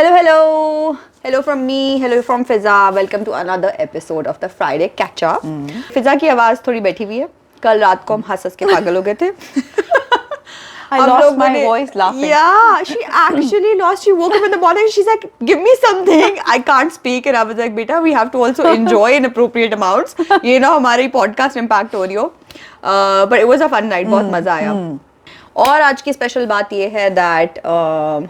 Hello. Hello from me. Hello from Fiza. Welcome to another episode of the Friday Catch Up. फिजा की आवाज़ थोड़ी बैठी हुई है. कल रात को हम हंस के पागल हो गए थे. I lost my voice laughing. Yeah, she actually lost. She woke up in the morning. She's like, "Give me something." I can't speak, and I was like, "Beta, we have to also enjoy in appropriate amounts." ये ना हमारी podcast impact हो रही हो. But it was a fun night. बहुत मजा आया. और आज की स्पेशल बात ये है दैट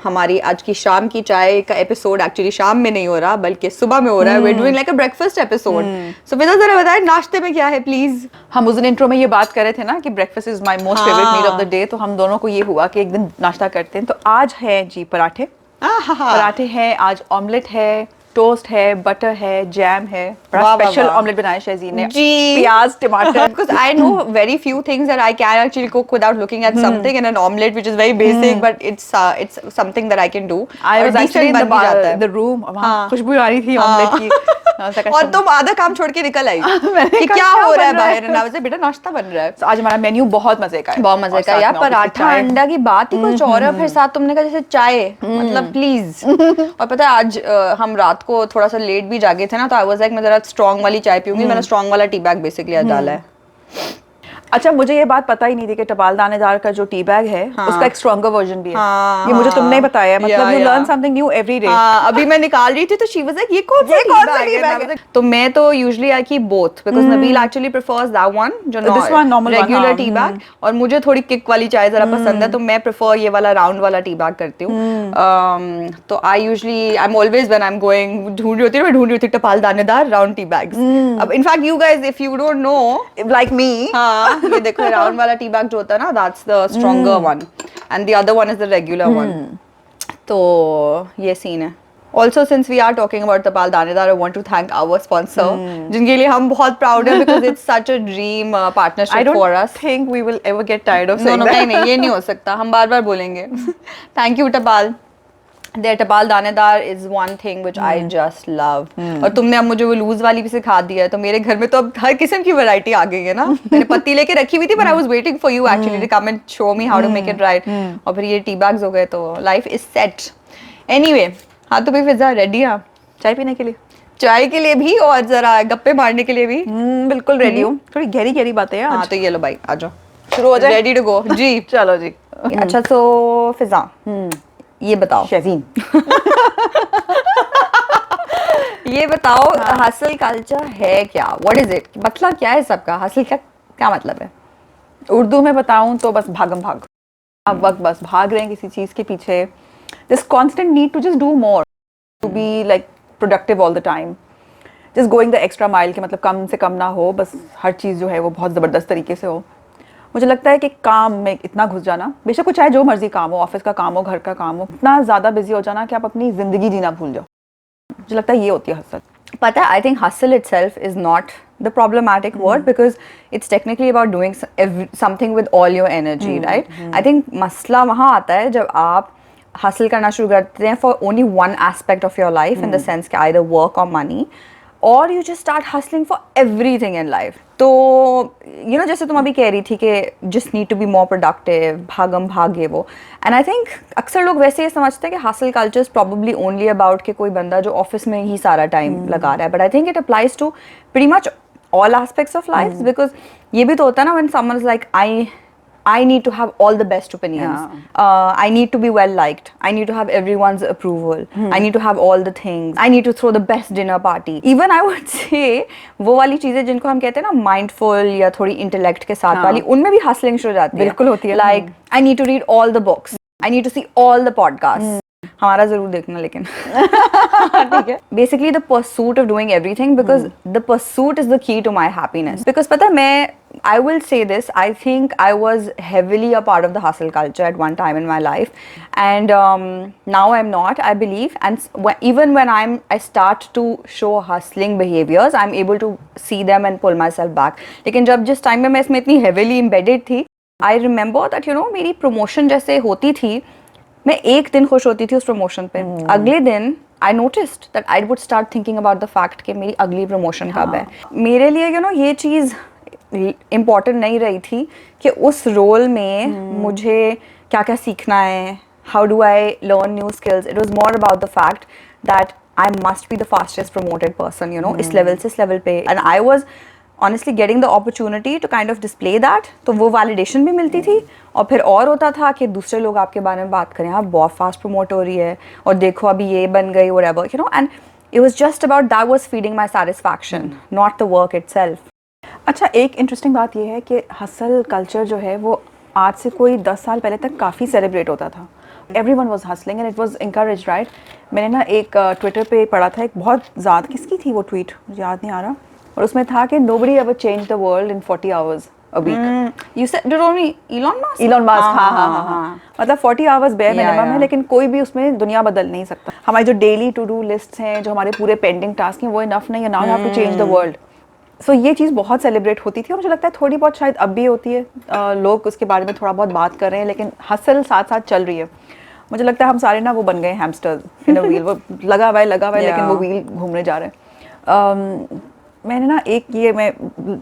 हमारी आज की शाम की चाय का एपिसोड एक्चुअली शाम में नहीं हो रहा बल्कि सुबह में हो रहा है. We are doing like a breakfast episode. So Fiza जरा बताएं नाश्ते में क्या है प्लीज. हम उस दिन इंट्रो में ये बात कर रहे थे ना कि breakfast is my most favourite meal of the day, तो हम दोनों को ये हुआ कि एक दिन नाश्ता करते हैं. तो आज है जी पराठे. पराठे हैं, आज ऑमलेट है, टोस्ट है, बटर है, जैम है. बड़ा स्पेशल ऑमलेट बनाया शहजीन ने. प्याज टमाटर. Because I know very few things that I can actually cook without looking at something, and an omelette which is very basic but it's something that I can do. I was actually in the room. वहाँ खुशबू आ रही थी omelette की. और तुम आधा काम छोड़ के निकल आई कि क्या हो रहा है बाहर. ना वैसे बेटा नाश्ता बन रहा है. आज हमारा मेन्यू बहुत मजे का है. बहुत मजे का यार. पराठा अंडा की बात ही कुछ और है. फिर साथ तुमने कहा जैसे चाय, मतलब प्लीज. और पता है आज हम रात को थोड़ा सा लेट भी जागे थे ना, तो आई वाज लाइक मैं जरा स्ट्रॉन्ग वाली चाय पीऊंगी. मैंने स्ट्रॉन्ग वाला टी बैग बेसिकली आज डाला है. अच्छा, मुझे ये बात पता ही नहीं थी कि टपाल दानेदार का जो टी बैग है उसका एक स्ट्रॉन्गर वर्जन भी है. ये मुझे तुमने ही बताया. मतलब you learn something new every day. अभी मैं निकाल रही थी तो शी वाज लाइक ये कौन सा टी बैग है. तो मैं तो usually I keep both because Nabeel actually prefers that one जो नॉर्मल रेगुलर टी बैग, और मुझे थोड़ी किक वाली चाय जरा पसंद है तो मैं प्रेफर ये वाला राउंड वाला टी बैग करती हूँ. तो I usually I am always when I am going ढूंढ रही होती टपाल दानेदार राउंड टी बैग्स. अब in fact you guys if you don't know like me, हां ये देखो राउंड वाला टी बैग जो होता है ना, that's the stronger one and the other one is the regular one. तो ये सीन है. Also since we are talking about Tapal Danedar, I want to thank our sponsor जिनके लिए हम बहुत proud हैं because it's such a dream partnership for us. I don't think we will ever get tired of saying that. नहीं ये नहीं हो सकता, हम बार बार बोलेंगे. Thank you Tapal. Their Tapal Danedar is one thing which I just love. और तुमने अब मुझे वो लूज वाली भी सिखा दिया है तो मेरे घर में तो अब हर किस्म की वैरायटी आ गई है ना. मैंने पत्ती लेके रखी हुई थी but I was waiting for you actually to come and show me how to make it right. और फिर ये टी बैग्स हो गए तो life is set. Anyway, हाँ तो भी फिजा रेडी है चाय पीने के लिए. चाय के लिए भी और जरा गप्पे मारने के लिए भी. बिल्कुल रेडी हूँ. थोड़ी गहरी गहरी बातें हैं. हाँ तो ये लो भाई आ जाओ, शुरू हो जाए. रेडी टू गो जी. चलो जी. अच्छा तो फिजा ये बताओ शहजीन ये बताओ हसल कल्चर है क्या? What is it? मतलब क्या है सबका? हसल का क्या मतलब है? उर्दू में बताऊं तो बस भागम भाग. अब वक्त बस भाग रहे हैं किसी चीज के पीछे. This constant need to just do more, to be like productive all the time, just going the extra mile के मतलब कम से कम ना हो, बस हर चीज़ जो है वो बहुत ज़बरदस्त तरीके से हो. मुझे लगता है कि काम में इतना घुस जाना, बेशक वो चाहे जो मर्जी काम हो, ऑफिस का काम हो, घर का काम हो, इतना ज़्यादा बिजी हो जाना कि आप अपनी ज़िंदगी जीना भूल जाओ. मुझे लगता है ये होती है हसल. पता है I think hustle itself is not the problematic word because it's technically about doing something with all your energy, right? I think मसला वहाँ आता है जब आप हसल करना शुरू करते हैं for only one aspect of your life in the sense कि either work or money, or you just start hustling for everything in life. तो you know जैसे तुम अभी कह रही थी कि just need to be more productive, भागम भागे वो, and I think अक्सर लोग वैसे ये समझते हैं कि hustle culture is probably only about कि कोई बंदा जो ऑफिस में ही सारा टाइम लगा रहा है, but I think it applies to pretty much all aspects of life because ये भी तो होता है ना when someone is like I need to have all the best opinions. I need to be well liked. I need to have everyone's approval. I need to have all the things. I need to throw the best dinner party. Even I would say वो वाली चीजें जिनको हम कहते हैं ना mindful या थोड़ी intellect के साथ वाली, उनमें भी hustling शुरू हो जाती है. बिल्कुल होती है. Like I need to read all the books. I need to see all the podcasts. हमारा जरूर देखना लेकिन ठीक है. Basically the pursuit of doing everything because the pursuit is the key to my happiness. Because पता है मैं I will say this, I think I was heavily a part of the hustle culture at one time in my life and now I'm not, I believe, and even when I start to show hustling behaviors I'm able to see them and pull myself back. लेकिन जब जिस time में मैं इसमें इतनी heavily embedded थी, I remember that you know मेरी promotion जैसे होती थी, मैं एक दिन खुश होती थी उस प्रमोशन पे, अगले दिन I noticed that I would start thinking about the fact कि मेरी अगली प्रमोशन कब है. मेरे लिए you know ये चीज़ इम्पॉर्टेंट नहीं रही थी कि उस रोल में मुझे क्या क्या सीखना है, how do I learn new skills. It was more about the fact that I must be the fastest promoted person, you know, इस level से इस level पे. And I was honestly getting the opportunity to kind of display that. तो वो validation भी मिलती थी, और फिर और होता था कि दूसरे लोग आपके बारे में बात करें, आप बहुत fast promote हो रही है, और देखो अभी ये बन गई, whatever, you know. And it was just about that was feeding my satisfaction, not the work itself. अच्छा, एक इंटरेस्टिंग बात ये है कि हसल कल्चर जो है वो आज से कोई 10 साल पहले तक काफ़ी सेलिब्रेट होता था. Everyone was hustling and it was encouraged, right. मैंने ना एक ट्विटर पे पढ़ा था, एक बहुत ज़्यादा, किसकी थी वो ट्वीट मुझे याद नहीं आ रहा, और उसमें था कि nobody ever change the world in 40 hours a week. You said, did only Elon Musk? Elon Musk, हाँ, हाँ. मतलब 40 आवर्स बेयर मिनिमम है, लेकिन कोई भी उसमें दुनिया बदल नहीं सकता. हमारी जो डेली टू डू लिस्ट हैं, जो हमारे पूरे पेंडिंग टास्क हैं, वो इनफ नहीं है. Now have to change the world. सो ये चीज़ बहुत सेलिब्रेट होती थी, और मुझे लगता है थोड़ी बहुत शायद अब भी होती है. लोग उसके बारे में थोड़ा बहुत बात कर रहे हैं, लेकिन हसल साथ साथ चल रही है. मुझे लगता है हम सारे ना वो बन गए हैमस्टर्स इन अ व्हील. वो लगा हुआ है लेकिन वो व्हील घूमने जा रहे हैं. मैंने ना मैं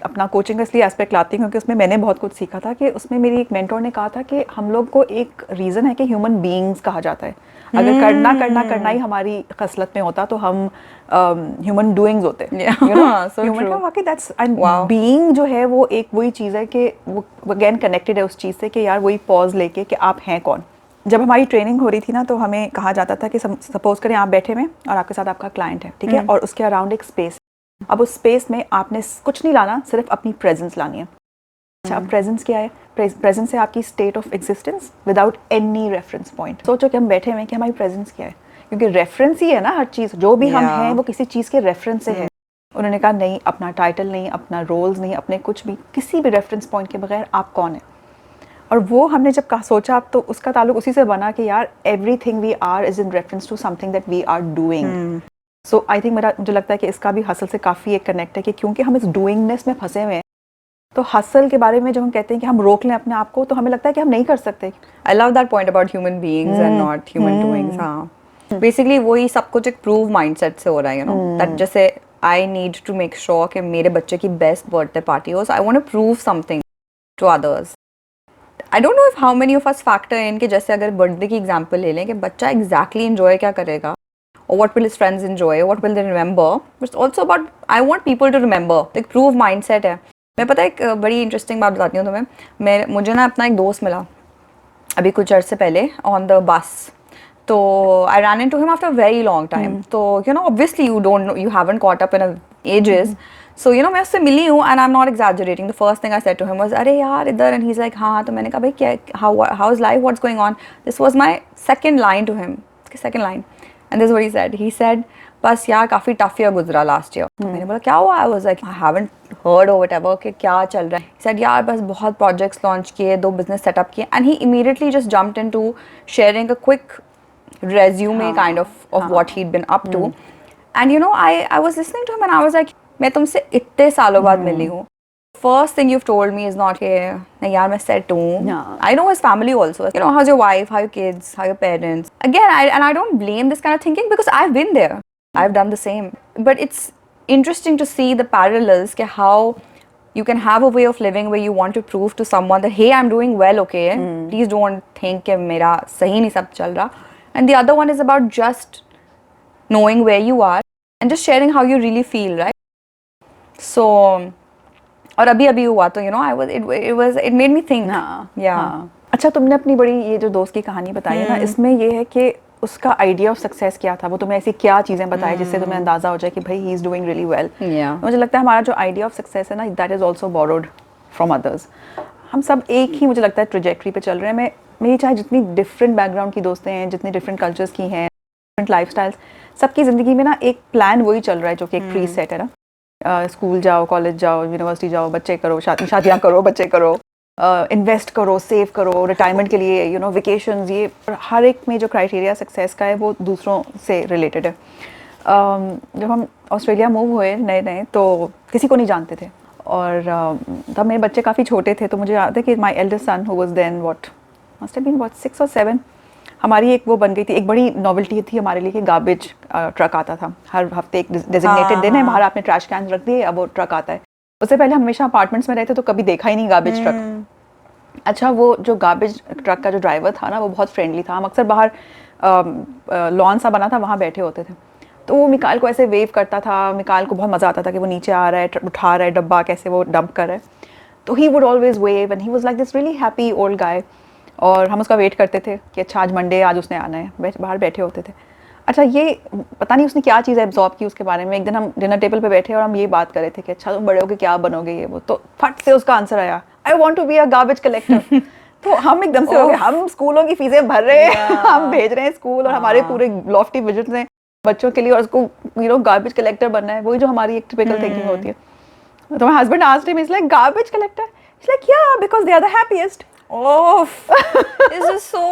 अपना कोचिंग का इसलिए एस्पेक्ट लाती हूँ क्योंकि उसमें मैंने बहुत कुछ सीखा था. कि उसमें मेरी एक मेंटोर ने कहा था कि हम लोग को एक रीज़न है कि ह्यूमन बीइंग्स कहा जाता है. अगर करना ही हमारी खसलत में होता तो हम ह्यूमन डूइंग्स होते. वाकई दैट्स बीइंग जो है वो एक वही चीज़ है कि वो अगेन कनेक्टेड है उस चीज़ से, कि यार वही पॉज लेके कि आप हैं कौन. जब हमारी ट्रेनिंग हो रही थी ना, तो हमें कहा जाता था कि सपोज करें आप बैठे में और आपके साथ आपका क्लाइंट है, ठीक है, और उसके अराउंड एक स्पेस. अब उस स्पेस में आपने कुछ नहीं लाना, सिर्फ अपनी प्रेजेंस लानी है. अच्छा, अब प्रेजेंस क्या है? प्रेजेंस है आपकी state of existence without any reference point. सोचो कि हम बैठे हुए हैं कि हमारी प्रेजेंस क्या है, क्योंकि रेफरेंस ही है ना हर चीज़. जो भी हम हैं वो किसी चीज़ के रेफरेंस से है. उन्होंने कहा नहीं, अपना टाइटल नहीं, अपना रोल्स नहीं, अपने कुछ भी, किसी भी रेफरेंस पॉइंट के बगैर आप कौन है. और वो हमने जब सोचा, अब तो उसका ताल्लुक उसी से बना कि यार everything we are is in reference to something that we are doing. So I think मुझे लगता है कि इसका भी हसल से काफ़ी एक कनेक्ट है, कि क्योंकि हम इस डूइंगनेस में फंसे हुए हैं, तो हसल के बारे में जब हम कहते हैं कि हम रोक लें अपने आप को, तो हमें लगता है कि हम नहीं कर सकते. I love that point about human beings and not human doings. हाँ. Basically वही सब कुछ एक prove mindset से हो रहा है, you know. That जैसे I need to make sure कि मेरे बच्चे की best birthday party हो, so I want to prove something to others. I don't know if how many of us factor in कि जैसे अगर बर्थडे की एग्जांपल ले लें कि बच्चा exactly enjoy क्या करेगा, or what will his friends enjoy, what will they remember. But it's also about I want people to remember. एक prove mindset है. मैं पता है एक बड़ी इंटरेस्टिंग बात बताती हूँ तुम्हें. मुझे ना अपना एक दोस्त मिला अभी कुछ अर्से पहले ऑन द बस. तो I run into him after very long time. तो you know obviously you haven't caught up in ages. So you know मैं उससे मिली हूँ and I am not exaggerating. The first thing I said to him was अरे यार इधर. And he is like हाँ. तो मैंने कहा भाई क्या, how is life, what's going on. This was my second line to him. Second line. And this what he said. He said बस यार काफ़ी टफ ईयर गुजरा लास्ट ईयर. मैंने बोला क्या हुआ. I was like I haven't heard और whatever कि क्या चल रहा है. ही सेड यार बस बहुत प्रोजेक्ट्स लॉन्च किए, 2 बिजनेस सेटअप किए. And he immediately just jumped into sharing a quick resume kind of what he'd been up to. And you know I was listening to him and I was like मैं तुमसे इतने सालों बाद मिली हूँ. First thing you've told me is not कि नहीं यार मैं set हूँ. I know his family also. You know, how's your wife, how your kids, how your parents. Again, I don't blame this kind of thinking because I've been there. I've done the same. But it's interesting to see the parallels कि how you can have a way of living where you want to prove to someone that hey I'm doing well, okay. Please don't think कि मेरा सही नहीं सब चल रहा. And the other one is about just knowing where you are and just sharing how you really feel, right? So और अभी हुआ तो you know it made me think. हाँ. अच्छा, तुमने अपनी बड़ी ये जो दोस्त की कहानी बताई है ना, इसमें ये है कि उसका आइडिया ऑफ सक्सेस क्या था. वो तुम्हें ऐसी क्या चीज़ें बताई जिससे तुम्हें अंदाजा हो जाए कि भाई he is doing really well. मुझे लगता है हमारा जो आइडिया ऑफ सक्सेस है ना, that is also borrowed from others. हम सब एक ही मुझे लगता है ट्रेजेक्ट्री पे चल रहे हैं. मेरी चाहे जितनी डिफरेंट बैकग्राउंड की दोस्तें हैं, जितनी डिफरेंट कल्चर्स की हैं, डिफरेंट लाइफस्टाइल्स, सबकी ज़िंदगी में ना एक प्लान वही चल रहा है जो कि एक प्री सेट है ना. स्कूल जाओ, कॉलेज जाओ, यूनिवर्सिटी जाओ, बच्चे करो, शादियाँ करो, बच्चे करो, इन्वेस्ट करो, सेव करो, रिटायरमेंट के लिए यू नो वेकेशंस. ये हर एक में जो क्राइटेरिया सक्सेस का है वो दूसरों से रिलेटेड है. जब हम ऑस्ट्रेलिया मूव हुए नए तो किसी को नहीं जानते थे. और तब मेरे बच्चे काफ़ी छोटे थे. तो मुझे याद है कि my eldest son who was then must have been 6 और 7, हमारी एक वो बन गई थी, एक बड़ी नॉवेल्टी थी हमारे लिए कि गार्बेज ट्रक आता था हर हफ्ते. एक डेजिग्नेटेड दिन है, बाहर आपने ट्रैश कैन रख दिए, अब वो ट्रक आता है. उससे पहले हम हमेशा अपार्टमेंट्स में रहते तो कभी देखा ही नहीं गार्बेज ट्रक. अच्छा, वो जो गार्बेज ट्रक का जो ड्राइवर था ना, वो बहुत फ्रेंडली था। हम अक्सर बाहर लॉन सा बना था, वहाँ बैठे होते थे, तो वो मिकाल को ऐसे वेव करता था। मिकाल को बहुत मज़ा आता था कि वो नीचे आ रहा है, उठा रहा है डब्बा, कैसे वो डंप कर रहा है। तो he would always wave and he was like this really happy old guy. और हम उसका वेट करते थे कि अच्छा आज मंडे, आज उसने आना है, बाहर बैठे होते थे। अच्छा, ये पता नहीं उसने क्या चीज़ एब्जॉर्ब की उसके बारे में। एक दिन हम डिनर टेबल पे बैठे और हम ये बात कर रहे थे कि अच्छा तुम बड़े होगे क्या बनोगे, ये वो। तो फट से उसका आंसर आया, I want to be a garbage collector. तो हम एकदम से हो गए, हम स्कूलों की फीसें भर रहे हैं, हम भेज रहे हैं स्कूल, और हमारे पूरे लॉफ्टी विजिट्स हैं बच्चों के लिए, और उसको गार्बेज कलेक्टर बनना है। वही जो हमारी एक टिपिकल थिंकिंग होती है। तो my husband asked him, he's like, garbage collector? He's like, yeah, because they are the happiest. Oh, this is so.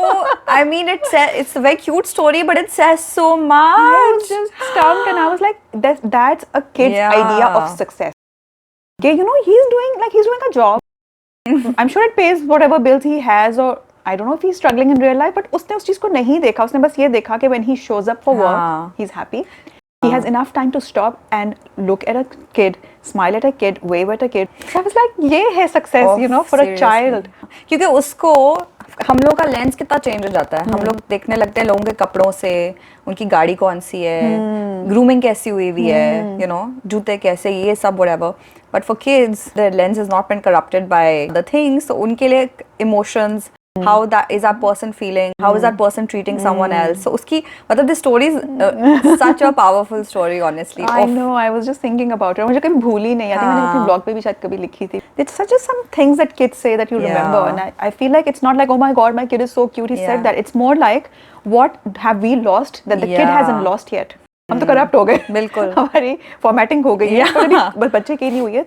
I mean, it's a very cute story, but it says so I was much. just stumped, and I was like, that's a kid's Yeah. idea of success. Okay, he's doing a job. I'm sure it pays whatever bills he has, or I don't know if he's struggling in real life, but उसने उस चीज़ को नहीं देखा। उसने बस ये देखा कि when he shows up for work, he's happy. He has enough time to stop and look at a kid, smile at a kid, wave at a kid. So I was like, ये है success, for a child. क्योंकि उसको हम लोग का lens कितना change हो जाता है। हम लोग देखने लगते हैं लोगों के कपड़ों से, उनकी गाड़ी कौन सी है, ग्रूमिंग कैसी हुई हुई है, जूते कैसे, ये सब whatever. But for kids, their lens has not been corrupted by the things. So उनके लिए emotions, how that is that person feeling, how is that person treating someone else. So उसकी मतलब this story is such a powerful story, honestly. I know, I was just thinking about it. मुझे कभी भूल ही नहीं। I think मैंने अपने blog पे भी शायद कभी लिखी थी. It's such as some things that kids say that you remember, and I feel like it's not like, oh my god, my kid is so cute, he said that. It's more like, what have we lost that the kid hasn't lost yet. हम तो corrupt हो गए, बिल्कुल, हमारी formatting हो गई है, पर बच्चे की नहीं हुई है।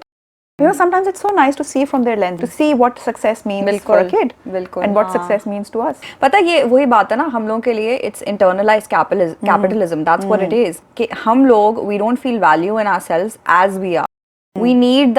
Sometimes it's so nice to see from their lens, to see what success means for a kid, and what success means to us. पता है, ये वही बात है ना, हम लोगों के लिए it's internalized capitalism. That's what it is. कि हम लोग, we don't feel value in ourselves as we are. We need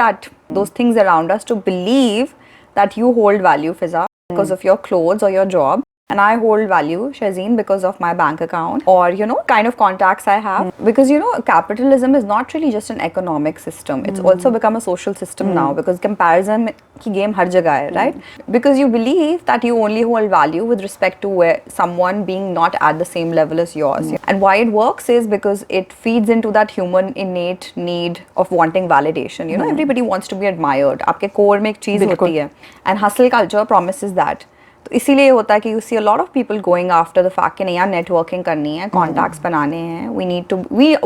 those things around us to believe that you hold value, Fiza, because of your clothes or your job. And I hold value, Shazeen, because of my bank account or, kind of contacts I have. Because, capitalism is not really just an economic system. It's also become a social system now, because comparison ki game har jagah hai, right? Because you believe that you only hold value with respect to someone being not at the same level as yours. And why it works is because it feeds into that human innate need of wanting validation. Everybody wants to be admired. आपके core में एक चीज़ होती है. And hustle culture promises that. तो इसीलिए होता है कि you see a lot of people going after the fact कि नहीं यार, नेटवर्किंग करनी है, कॉन्टैक्ट्स बनाने हैं, we need to,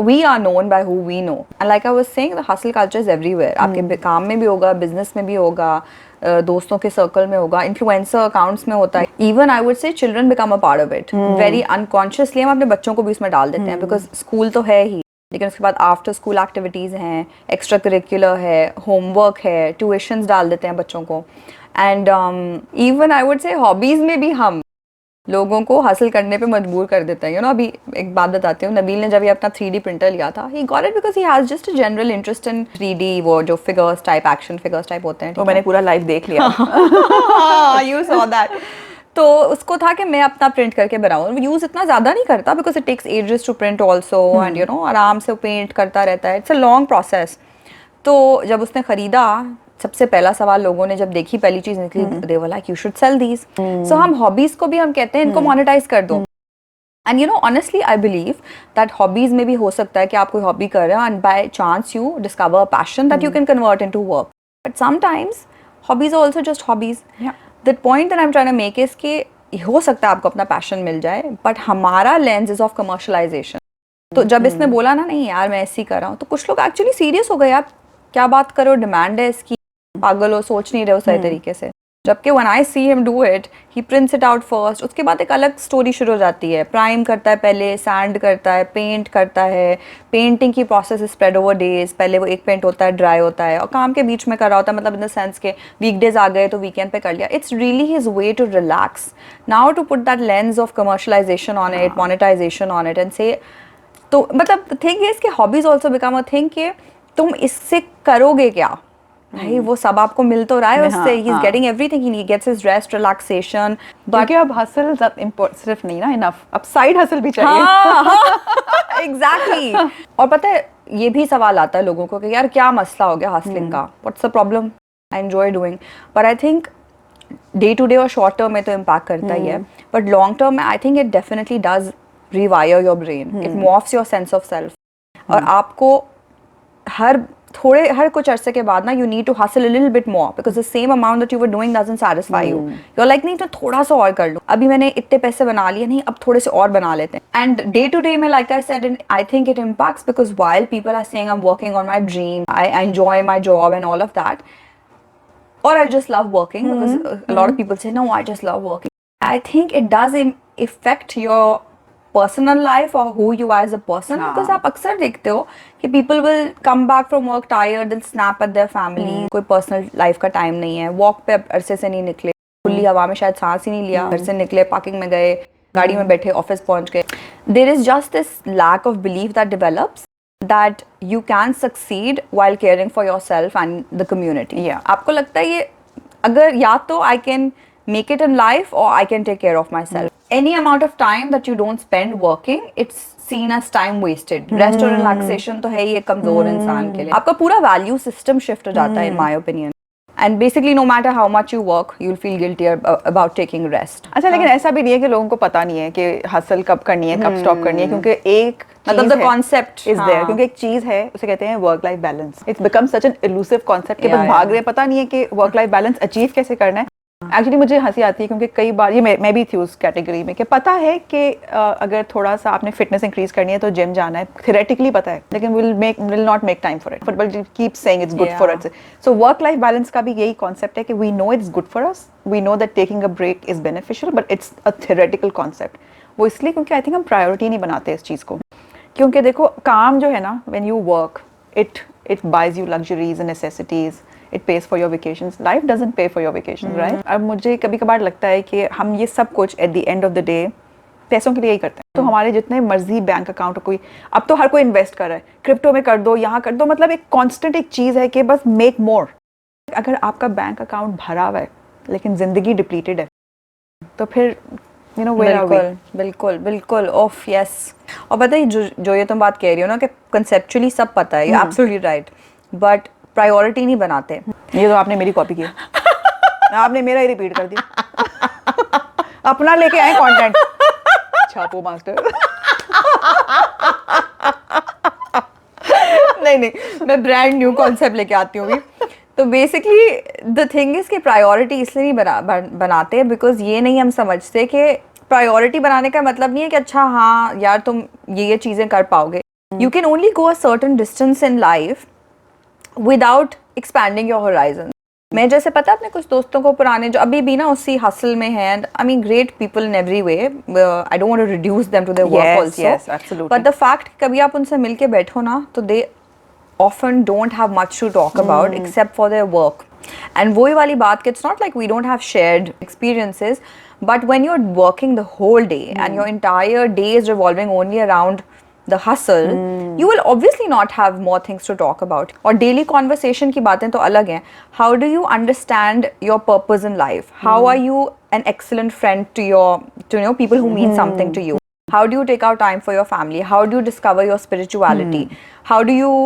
we are known by who we know. And like I was saying, the hustle culture is everywhere. आपके काम में भी होगा, बिजनेस में भी होगा, दोस्तों के सर्कल में होगा, इन्फ्लुएंसर अकाउंट्स में होता है. इवन आई वुड से children become a part of it very unconsciously. हम अपने बच्चों को भी उसमें डाल देते हैं, बिकॉज स्कूल तो है ही, लेकिन उसके बाद आफ्टर स्कूल एक्टिविटीज़ हैं, एक्स्ट्रा करिकुलर है, होमवर्क है, ट्यूशन्स डाल देते हैं बच्चों को. एंड इवन आई वुड से हॉबीज़ में भी हम लोगों को हासिल करने पे मजबूर कर देते हैं. अभी एक बात बताती हूँ, नबील ने जब ये अपना 3D प्रिंटर लिया था, he got it because he has just a general interest in 3D, वो जो figures type, action figures type होते हैं. तो मैंने पूरा लाइव देख लिया. You saw that. तो उसको था कि मैं अपना प्रिंट करके बनाऊँ. यूज़ इतना ज़्यादा नहीं करता, because it takes ages to print also, and आराम से पेंट करता रहता है. It's a long process. तो जब उसने ख़रीदा, सबसे पहला सवाल लोगों ने जब देखी, पहली चीज़ निकली, they were like you should sell these. So हम हॉबीज़ को भी हम कहते हैं इनको मोनेटाइज कर दो. And honestly I believe that hobbies में भी हो सकता है कि आप कोई हॉबी कर रहे हो and by chance you discover a passion that you can convert into work. But sometimes hobbies are also just hobbies. The point that I am trying to make is कि हो सकता है आपको अपना पैशन मिल जाए, बट हमारा lens is of commercialisation. तो जब इसने बोला ना, नहीं यार मैं ऐसे ही कर रहा हूँ, तो कुछ लोग एक्चुअली सीरियस हो गए, आप क्या बात करो, डिमांड है इसकी, पागल हो, सोच नहीं रहे हो सही तरीके से. जबकि when I see him do it, he prints it out first. उसके बाद एक अलग स्टोरी शुरू हो जाती है. प्राइम करता है पहले, सैंड करता है, पेंट करता है. पेंटिंग की प्रोसेस स्प्रेड ओवर डेज. पहले वो एक पेंट होता है, ड्राई होता है, और काम के बीच में कर रहा होता है, मतलब इन द सेंस के वीकडेज आ गए तो वीकेंड पे कर लिया. It's really his way to relax. Now to put that lens of commercialisation on it, monetisation on it, and से, तो मतलब थिंग इज कि hobbies also become a thing कि तुम इससे करोगे क्या भाई, वो सब आपको मिल तो रहा है उससे. He is getting everything, he gets his rest, relaxation. But अब हसल सिर्फ नहीं ना इनफ, अब साइड हसल भी चाहिए. एग्जैक्टली. और पता है, ये भी सवाल आता है लोगों को कि यार क्या मसला हो गया हसलिंग का, what's the problem, I enjoy doing. But I think day to day और शॉर्ट टर्म में तो इम्पैक्ट करता ही है, बट लॉन्ग टर्म में I think it definitely does rewire your brain, it morphs your sense of self. और आपको हर कुछ अरसे के बाद ना you need to hustle a little bit more, because the same amount that you were doing doesn't satisfy you. You are like नहीं तो थोड़ा सा और कर लूं, अभी मैंने इतने पैसे बना लिए, नहीं अब थोड़े से और बना लेते हैं। एंड डे टू डे में like I said, I think it impacts because while people are saying I am working on my dream, I enjoy my job and all of that, or I just love working, because a lot of people say, no, I just love working. I think it does affect your personal life or who you are as a person, because आप अक्सर देखते हो कि people will come back from work tired, they'll snap at their family, कोई personal life का time नहीं है, walk पे अरसे से नहीं निकले, खुली हवा में शायद सांस ही नहीं लिया, घर से निकले, पार्किंग में गए, गाड़ी में बैठे, ऑफिस पहुंच गए. There is just this lack of belief that develops that you can succeed while caring for yourself and the community. Yeah. आपको लगता है ये अगर या तो I can make it in life or I can take care of myself. Any amount of time that you don't spend working, it's seen as time wasted. Rest और relaxation तो है ही एक कमजोर इंसान के लिए. आपका पूरा value system shift हो जाता है in my opinion. And basically no matter how much you work, you'll feel guilty about taking rest. अच्छा, लेकिन ऐसा भी नहीं है कि लोगों को पता नहीं है कि हसल कब करनी है, कब स्टॉप करनी है, क्योंकि एक मतलब the concept is there, क्योंकि एक चीज है, उसे कहते हैं work life balance. It's become such an elusive concept कि बस भाग रहे, पता नहीं है कि वर्क लाइफ बैलेंस अचीव कैसे करना है. एक्चुअली मुझे हंसी आती है क्योंकि कई बार ये मैं भी थी उस कैटेगरी में कि पता है कि अगर थोड़ा सा आपने फिटनेस इंक्रीज करनी है तो जिम जाना है, थियोरेटिकली पता है, लेकिन will not make time for it, but keep saying it's good for us. So work life balance का भी यही कॉन्सेप्ट है कि we know it's good for us, we know that taking a break is beneficial, but it's a theoretical concept. वो इसलिए क्योंकि I think हम priority नहीं बनाते इस चीज़ को. क्योंकि देखो काम जो है ना, when you work it buys you luxuries and necessities, it pays for your vacations. Life doesn't pay for your vacations, right? अब मुझे कभी कभार लगता है कि हम ये सब कुछ at the end of the day पैसों के लिए ही करते हैं. तो हमारे जितने मर्जी बैंक अकाउंट, कोई अब तो हर कोई इन्वेस्ट कर रहा है, क्रिप्टो में कर दो, यहाँ कर दो, मतलब एक कांस्टेंट एक चीज़ है कि बस मेक मोर. अगर आपका बैंक अकाउंट भरा हुआ है लेकिन जिंदगी डिप्लीटेड है तो फिर you know, where are we? बिल्कुल बिल्कुल ऑफ यस. और पता है जो ये तुम बात कह रही हो ना कि कंसेप्चुअली सब पता है, एब्सोल्युटली राइट, बट प्रायोरिटी नहीं बनाते. ये तो आपने मेरी कॉपी किया. आपने मेरा ही रिपीट कर दिया. अपना लेके आए कंटेंट. छापो मास्टर. नहीं मैं ब्रांड न्यू कॉन्सेप्ट लेके आती हूँ. तो बेसिकली द थिंग इज कि प्रायोरिटी इसलिए नहीं बनाते बिकॉज ये नहीं हम समझते कि प्रायोरिटी बनाने का मतलब नहीं है कि अच्छा हाँ यार तुम ये चीज़ें कर पाओगे. You can only go a certain distance in life without expanding your horizon. मैं जैसे पता है अपने कुछ दोस्तों को पुराने जो अभी भी ना उसी हसल में हैं, I mean great people in every way, I don't want to reduce them to their work also, but the fact कभी आप उनसे मिलके बैठो ना तो दे often don't have much to talk about except for their work. And वही वाली बात कि it's not like we don't have shared experiences, but when you're working the whole day and your entire day is revolving only around the hustle, you will obviously not have more things to talk about. और daily conversation की बातें तो अलग हैं. How do you understand your purpose in life? How are you an excellent friend to you know people who mean something to you? How do you take out time for your family? How do you discover your spirituality? How do you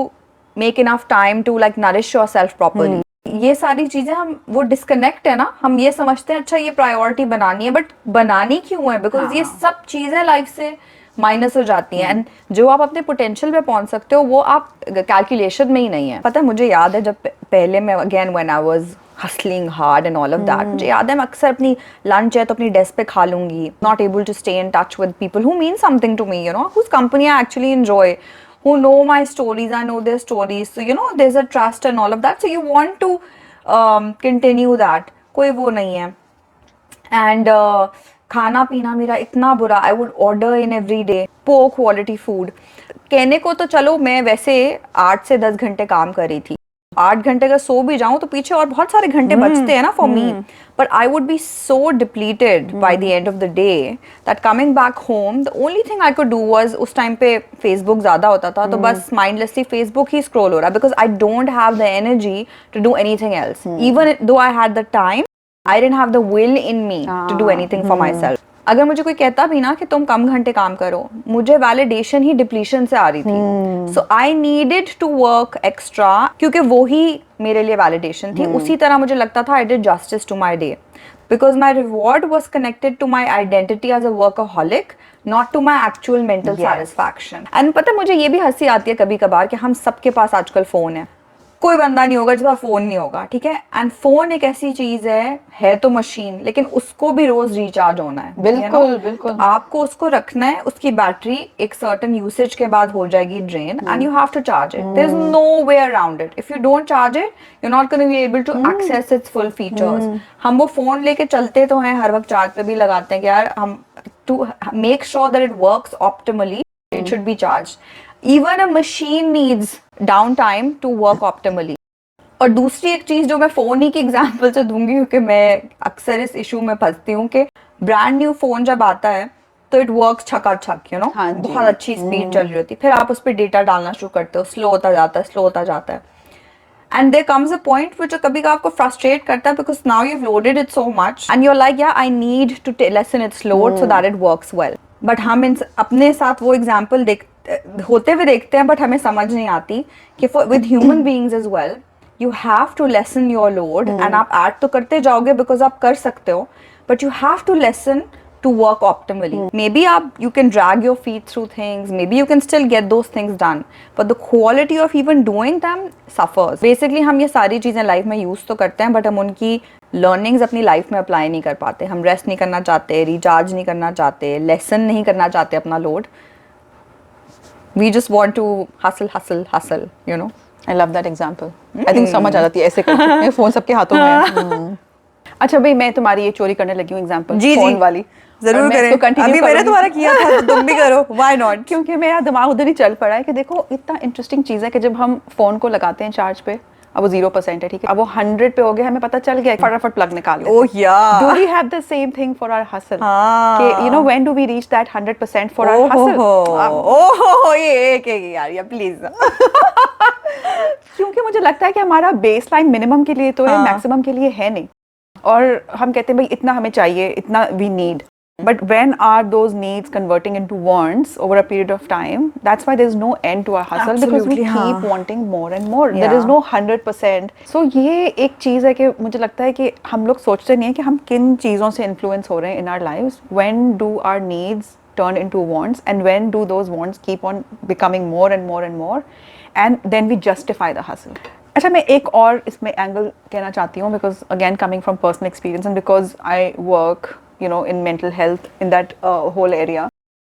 make enough time to like nourish yourself properly? ये सारी चीजें हम वो disconnect है ना, हम ये समझते हैं अच्छा ये प्रायोरिटी बनानी है, बट बनानी क्यों है? बिकॉज ये सब चीजें लाइफ से माइनस हो जाती हैं. एंड जो आप अपने पोटेंशियल पे पहुंच सकते हो वो आप कैलकुलेशन में ही नहीं है. पता है मुझे याद है जब पहले मैं again when I was hustling hard and all of that, मुझे याद है मैं अक्सर अपनी लंच है तो अपनी डेस्क पे खा लूंगी. Not able to stay in touch with people who mean something to me, you know, whose company I actually enjoy, who know my stories, I know their stories, so you know there's a trust and all of that, so you want to continue that. कोई वो नहीं है. And खाना पीना मेरा इतना बुरा, I would order in every day poor quality food. कहने को तो चलो मैं वैसे 8 से 10 घंटे काम कर रही थी, 8 घंटे का सो भी जाऊं तो पीछे और बहुत सारे घंटे बचते हैं ना for me, but I would B so depleted by the end of the day that coming back home the only thing I could do was, उस टाइम पे फेसबुक ज्यादा होता था तो बस माइंडलेसली फेसबुक ही स्क्रॉल हो रहा, because I don't have the energy to do anything else. Even though I had the time, I didn't have the will in me to do anything for myself. अगर मुझे कोई कहता भी ना कि तुम कम घंटे काम करो, मुझे वैलिडेशन ही डिप्लीशन से आ रही थी. So I needed to work extra, क्योंकि वो ही मेरे लिए वैलिडेशन थी. उसी तरह मुझे लगता था I did justice to my day, because my reward was connected to my identity as a workaholic, not to my actual mental satisfaction. And पता है मुझे ये भी हंसी आती है कभी कभार कि हम सबके पास आजकल फोन है. कोई बंदा नहीं होगा जिसका फोन नहीं होगा, ठीक है. एंड फोन एक ऐसी चीज है तो मशीन, लेकिन उसको भी रोज रिचार्ज होना है. बिल्कुल बिल्कुल. तो आपको उसको रखना है, उसकी बैटरी एक सर्टेन यूसेज के बाद हो जाएगी drain, and you have to charge it. There is no way around it. If you don't charge it, you are not going to be able to access its full features. हम वो phone लेके चलते तो हैं, हर वक्त charge पे भी लगाते हैं कि यार हम to make sure that it works optimally, it should be charged. Even a machine needs downtime to work optimally. और दूसरी एक चीज जो मैं फोन ही की एग्जांपल से दूंगी, क्योंकि मैं अक्सर इस इशू में फंसती हूँ कि ब्रांड न्यू फोन जब आता है तो इट वर्क्स छकाछक, यू नो, बहुत अच्छी स्पीड चल रही होती है. फिर आप उस पर डेटा डालना शुरू करते हो, स्लो होता जाता है, स्लो होता जाता है. And there comes a point which कभी आपको frustrate करता है, because now you've loaded it so much and you're like, yeah, I need to lessen its load so that it works well. But हम अपने साथ वो example होते हुए देखते हैं, but हमें समझ नहीं आती कि with human beings as well, you have to lessen your load. And आप add तो करते जाओगे because आप कर सकते हो, but you have to lessen to work optimally. Maybe you can drag your feet through things, maybe you can still get those things done, but the quality of even doing them suffers. Basically हम ये सारी चीज़ें life में use तो करते हैं, but हम उनकी लर्निंग्स अपनी लाइफ में अप्लाई नहीं कर पाते. हम रेस्ट नहीं करना चाहते, रिचार्ज नहीं करना चाहते, लेसन नहीं करना चाहते अपना load. We just want to hustle, you know. I love that example. I think समझ आ जाती है ऐसे करके. फोन सबके हाथों में है. अच्छा भाई, मैं तुम्हारी ये चोरी करने लगी हूँ एग्जाम्पल, फोन वाली. जरूर करें. अभी मैंने तुम्हारा किया था तो तुम भी करो. Why not? क्योंकि मेरा दिमाग उधर ही चल पड़ा है कि देखो इतना इंटरेस्टिंग चीज़ है कि जब हम फोन को लगाते हैं चार्ज पे, अब वो 0% है, ठीक है, अब वो 100 पे हो गया, हमें पता चल गया, फटाफट प्लग निकाल लेते हैं. Oh yeah. Do we have the same thing for our hustle? कि you know when do we reach that 100% for our hustle? ये यार, प्लीज. क्योंकि मुझे लगता है कि हमारा बेसलाइन मिनिमम के लिए तो है, मैक्सिमम के लिए है नहीं. और हम कहते हैं भाई इतना हमें चाहिए, इतना we need. But when are those needs converting into wants over a period of time? That's why there's no end to our hustle. Absolutely, because we keep wanting more and more. Yeah. There is no 100%. So ये एक चीज़ है कि मुझे लगता है कि हम लोग सोचते नहीं है कि हम किन चीज़ों से influence हो रहे हैं in our lives. When do our needs turn into wants, and when do those wants keep on becoming more and more and more, and then we justify the hustle. अच्छा, मैं एक और इसमें एंगल कहना चाहती हूँ, because again coming from personal experience and because I work, you know, in mental health in that whole area,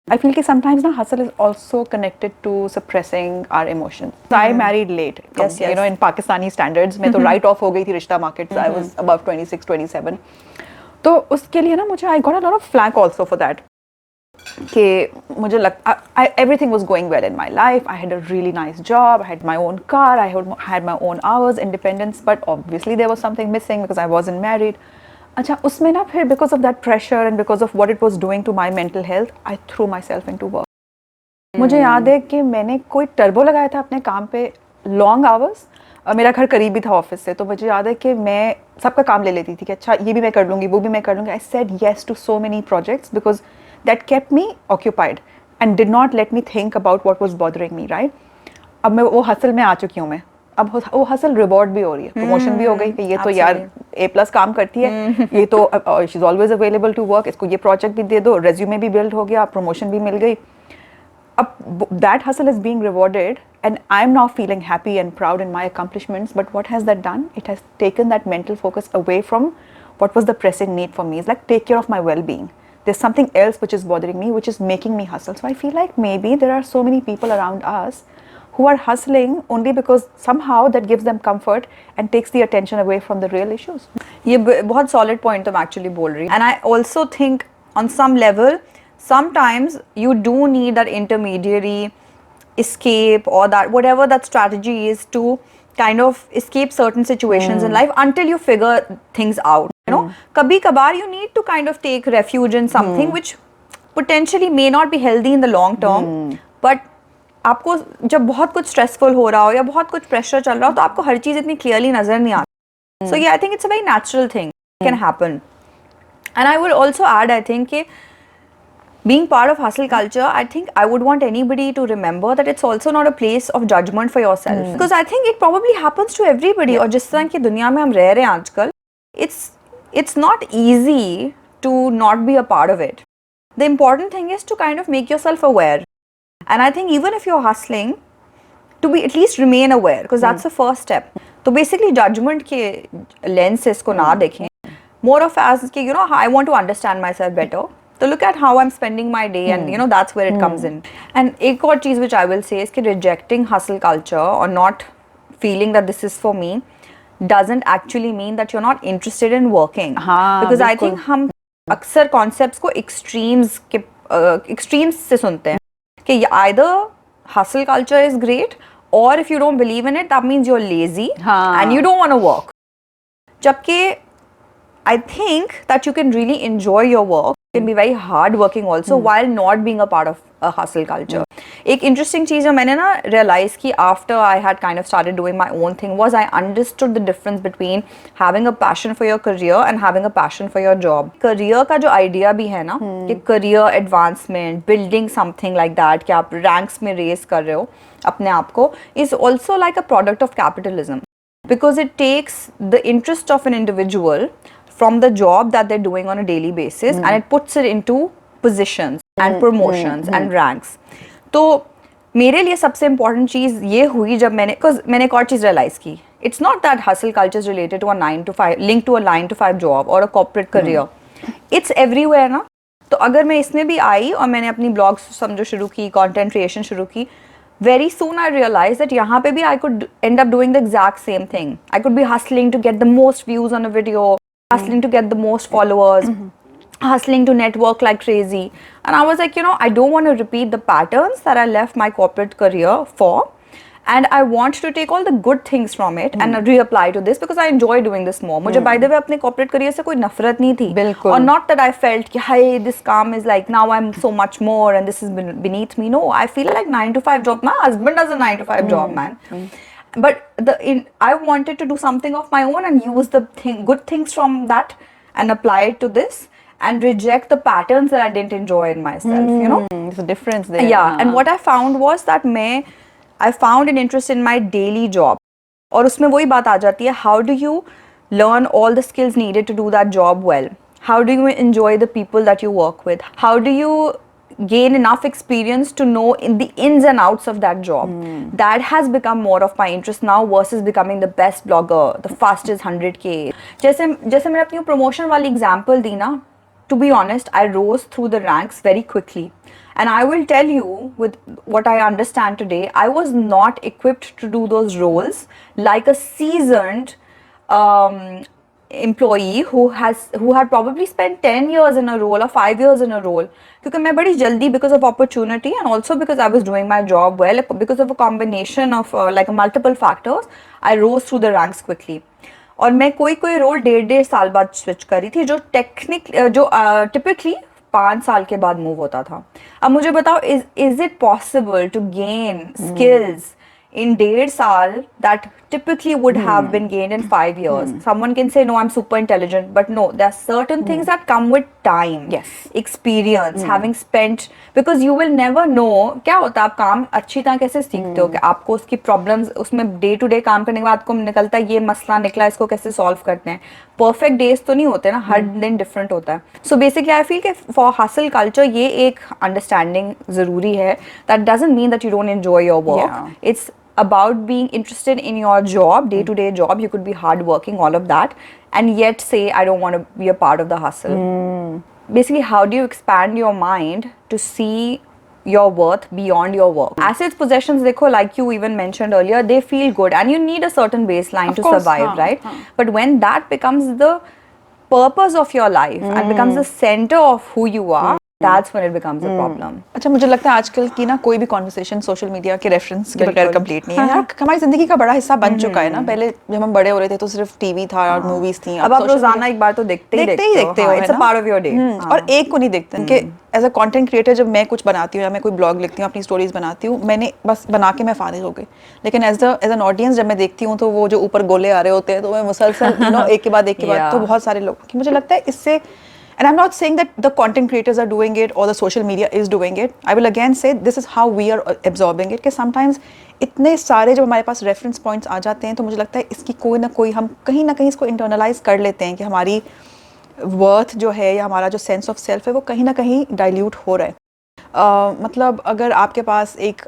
I feel कि sometimes ना hustle is also connected to suppressing our emotions. So I married late. Yes. You know, in Pakistani standards, मैं तो write off हो गई थी रिश्ता market. I was above 26, 27. तो उसके लिए ना मुझे I got a lot of flack also for that. कि मुझे everything was going well in my life. I had a really nice job, I had my own car, I had my own hours, independence, but obviously there was something missing because I wasn't married. अच्छा, उसमें ना फिर because of that pressure and because of what it was doing to my mental health, I threw myself into work. मुझे याद है कि मैंने कोई टर्बो लगाया था अपने काम पे, long hours. मेरा घर करीब भी था ऑफिस से, तो मुझे याद है कि मैं सबका काम ले लेती थी कि अच्छा ये भी मैं कर लूँगी, वो भी मैं कर लूँगी. I said yes to so many projects because that kept me occupied and did not let me think about what was bothering me, right? अब मैं वो हसल में आ चुकी हूँ. मैं अब वो हसल रिवॉर्ड भी हो रही है, प्रमोशन भी हो गई कि ये तो यार A+ काम करती है, ये तो she is always available to work, इसको ये प्रोजेक्ट भी दे दो, रेज्यूमे भी बिल्ड हो गया, प्रमोशन भी मिल गई. अब that hustle is being rewarded and I'm now feeling happy and proud in my accomplishments, but what has that done? It has taken that mental focus away from what was the pressing need for me. It's like, take care of my well-being. There's something else which is bothering me, which is making me hustle. So I feel like maybe there are so many people around us who are hustling only because somehow that gives them comfort and takes the attention away from the real issues. ये बहुत solid point तुम actually बोल रही. And I also think on some level, sometimes you do need that intermediary escape or that whatever that strategy is to kind of escape certain situations in life until you figure things out. You know, kabhi kabar you need to kind of take refuge in something which potentially may not be healthy in the long term, but आपको जब बहुत कुछ stressful हो रहा हो या बहुत कुछ pressure चल रहा हो तो आपको हर चीज़ इतनी clearly नज़र नहीं आती. So yeah, I think it's a very natural thing can happen. And I will also add, I think कि being part of hustle culture, I think I would want anybody to remember that it's also not a place of judgment for yourself. Because I think it probably happens to everybody. और जिस तरह की दुनिया में हम रह रहे हैं आजकल, it's not easy to not be a part of it. The important thing is to kind of make yourself aware. And I think even if you're hustling, to be at least remain aware, because that's the first step. तो basically judgment के lens से इसको ना देखें. More of as कि you know, I want to understand myself better. So look at how I'm spending my day, and you know that's where it comes in. And एक और चीज़ which I will say is कि rejecting hustle culture or not feeling that this is for me doesn't actually mean that you're not interested in working. हाँ, Because I think हम अक्सर concepts को extremes से सुनते हैं कि either hustle culture is great, or if you don't believe in it, that means you're lazy and you don't want to work. जबकि I think that you can really enjoy your work. You can be very hard working also while not being a part of a hustle culture. एक interesting चीज़ जो मैंने ना realize कि after I had kind of started doing my own thing was I understood the difference between having a passion for your career and having a passion for your job. Career का जो idea भी है ना कि career advancement, building something like that कि आप ranks में raise कर रहे हो अपने आप को is also like a product of capitalism. Because it takes the interest of an individual from the job that they're doing on a daily basis and it puts it into positions and promotions and ranks. तो मेरे लिए सबसे important चीज़ ये हुई जब मैंने एक और चीज़ realize की. It's not that hustle culture is related to a 9 to 5, linked to a 9 to 5 job or a corporate career. It's everywhere ना. तो अगर मैं इसमें भी आई और मैंने अपनी blogs समझो शुरू की, content creation शुरू की, very soon I realized that यहाँ पे भी I could end up doing the exact same thing. I could be hustling to get the most views on a video, hustling to get the most followers, hustling to network like crazy. And I was like, you know, I don't want to repeat the patterns that I left my corporate career for. And I want to take all the good things from it and reapply to this because I enjoy doing this more. मुझे by the way अपने corporate career से कोई नफरत नहीं थी. बिल्कुल. Or not that I felt कि hey, this काम is like now I'm so much more and this is beneath me. No, I feel like 9 to 5 job. My husband does a 9 to 5 job, man. But I wanted to do something of my own and use the good things from that and apply it to this and reject the patterns that I didn't enjoy in myself, you know? There's a difference there. Yeah, and what I found was that I found an interest in my daily job. और उसमें वही बात आ जाती है, how do you learn all the skills needed to do that job well? How do you enjoy the people that you work with? How do you gain enough experience to know in the ins and outs of that job? That has become more of my interest now versus becoming the best blogger, the fastest 100K. जैसे मैंने अपनी promotion वाली example दी ना, to be honest, I rose through the ranks very quickly. And I will tell you, with what I understand today, I was not equipped to do those roles like a seasoned employee who had probably spent 10 years in a role or 5 years in a role. Because मैं बड़ी जल्दी, because of opportunity and also because I was doing my job well, because of a combination of like multiple factors, I rose through the ranks quickly. और मैं कोई role 1.5 साल बाद switch करी थी जो टिपिकली 5 साल के बाद मूव होता था. अब मुझे बताओ, is it possible to gain skills in 1.5 साल that typically would have been gained in 5 years? Someone can say, no, I'm super intelligent, but no, there are certain things that come with time, experience, having spent, because you will never know क्या होता है. आप काम अच्छी तरह कैसे सीखते हो कि आपको उसकी प्रॉब्लम्स, उसमें डे टू डे काम करने के बाद आपको निकलता है ये मसला निकला, इसको कैसे सॉल्व करते हैं. परफेक्ट डेज तो नहीं होते ना, हर दिन डिफरेंट होता है. सो बेसिकली आई फील कि फॉर हसल कल्चर ये एक अंडरस्टैंडिंग ज़रूरी है. That doesn't mean that you don't enjoy your work. It's about being interested in your job, day-to-day job. You could be hardworking, all of that, and yet say, I don't want to be a part of the hustle. Basically, how do you expand your mind to see your worth beyond your work? Assets, possessions, dekho, like you even mentioned earlier, they feel good and you need a certain baseline to survive, right? But when that becomes the purpose of your life and becomes the center of who you are, that's when it becomes a problem. अच्छा, मुझे लगता है आजकल की ना कोई भी conversation social media के रेफरेंस के बगैर कंप्लीट नहीं है. यार हमारी जिंदगी का बड़ा हिस्सा बन चुका है ना. पहले जब हम बड़े हो रहे थे तो सिर्फ टीवी था और मूवीज थी. अब आप रोजाना एक बार तो देखते हो. It's a part of your day. और एक को नहीं देखते कि एज अ कंटेंट क्रिएटर जब मैं कुछ बनाती हूँ या मैं कोई ब्लॉग लिखती हूँ, अपनी स्टोरीज बनाती हूँ, मैंने बस बना के मैं फारिग हो गई. लेकिन एज एन ऑडियंस जब मैं देखती हूँ तो वो जो ऊपर गोले आ रहे होते हैं तो मैं मुसलसल एक के बाद तो बहुत सारे लोग, मुझे लगता है इससे And I'm not saying that the content creators are doing it or the social media is doing it. I will again say this is how we are absorbing it, कि sometimes इतने सारे जब हमारे पास reference points आ जाते हैं तो मुझे लगता है इसकी कोई ना कोई हम कहीं ना कहीं इसको internalize कर लेते हैं कि हमारी worth जो है या हमारा जो sense of self है वो कहीं ना कहीं dilute हो रहा है. मतलब अगर आपके पास एक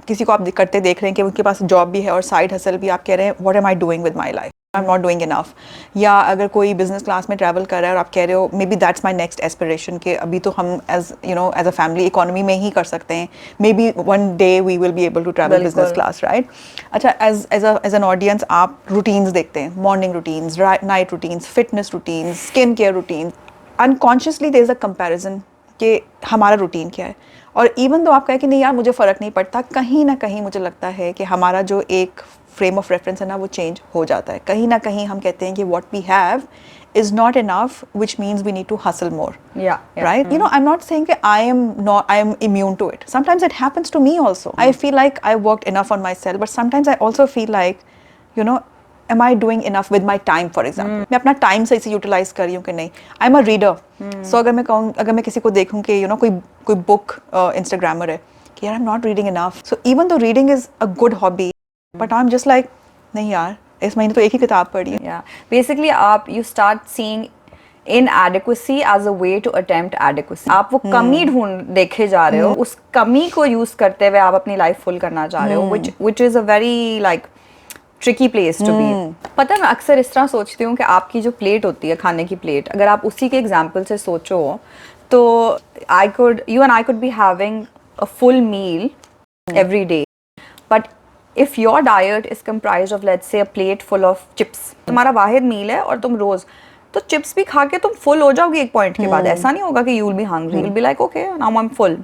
किसी को आप करते देख रहे हैं कि उनके पास जॉब भी है और साइड हसल भी, आप कह रहे हैं what am I doing with my life, I am not doing enough. या अगर कोई बिजनेस क्लास में ट्रैवल कर रहा है और आप कह रहे हो maybe that's my next aspiration कि अभी तो हम as you know as a family economy में ही कर सकते हैं, maybe one day we will be able to travel business class, right. अच्छा, एज एन ऑडियंस आप रूटीन्स देखते हैं, morning routines, night routines, fitness routines, skin care routines. Unconsciously there is a comparison कि हमारा routine क्या है. और even तो आप कहें कि नहीं यार मुझे फ़र्क नहीं पड़ता, कहीं ना कहीं मुझे लगता है कि हमारा जो एक फ्रेम ऑफ रेफरेंस है ना वो चेंज हो जाता है. कहीं ना कहीं हम कहते हैं कि what we have is not enough, which means we need to hustle more, right. You know, I am not saying कि I am immune to it. Sometimes it happens to me also. I feel like I worked enough on myself, but sometimes I also feel like, you know, am I doing enough with my time, for example? मैं अपना time सही से utilise कर रही हूँ कि नहीं. I am a reader, सो अगर मैं कहूँ, अगर मैं किसी को देखूँ कि यू नो कोई बुक इंस्टाग्रामर है कि यार आई am not reading enough, so even though reading is a good hobby, but I am just like नहीं यार इस महीने तो एक ही किताब पढ़ी है. बेसिकली आप you start seeing inadequacy as a way to attempt adequacy. आप वो कमी देखे जा रहे हो, उस कमी को यूज करते हुए आप अपनी लाइफ फुल करना चाह रहे हो, which is a very like tricky place to be. पता है, मैं अक्सर इस तरह सोचती हूँ कि आपकी जो प्लेट होती है, खाने की प्लेट, अगर आप उसी के एग्जाम्पल से सोचो तो you and I could be having a full meal every day, but if your diet is comprised of let's say a plate full of chips, तुम्हारा वाहिद मील है और तुम रोज तो चिप्स भी खा के तुम फुल हो जाओगे एक पॉइंट के बाद. ऐसा नहीं होगा कि you will be hungry, you will be like okay now I am full.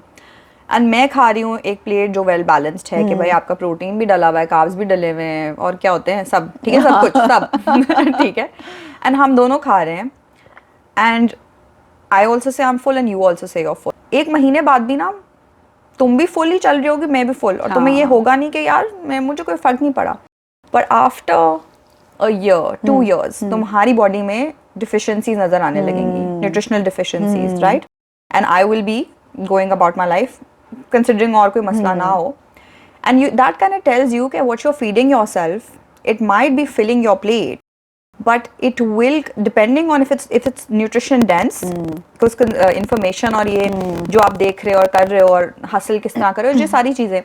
And मैं खा रही हूँ एक प्लेट जो वेल बैलेंस्ड है कि भाई आपका प्रोटीन भी डला हुआ है, कार्ब्स भी डले हुए हैं, और क्या होते हैं सब, ठीक है, सब कुछ सब ठीक है. एंड हम दोनों खा रहे हैं, and I also say I am full and you also say you are full. एक महीने बाद भी ना तुम भी फुल ही चल रही होगी, मैं भी फुल, और तुम्हें ये होगा नहीं कि यार मुझे कोई फर्क नहीं पड़ा. पर आफ्टर अ ईयर 2 years तुम्हारी बॉडी में डिफिशियंसीज नजर आने लगेंगी, nutritional deficiencies, right. And I will be going about my life considering और कोई मसला ना हो, and you that kind of tells you कि what you're feeding yourself, it might be filling your plate, but it will, depending on if it's nutrition dense, because information और ये जो आप देख रहे हो और कर रहे हो और हासिल किस तरह कर रहे हो, ये सारी चीज़ें,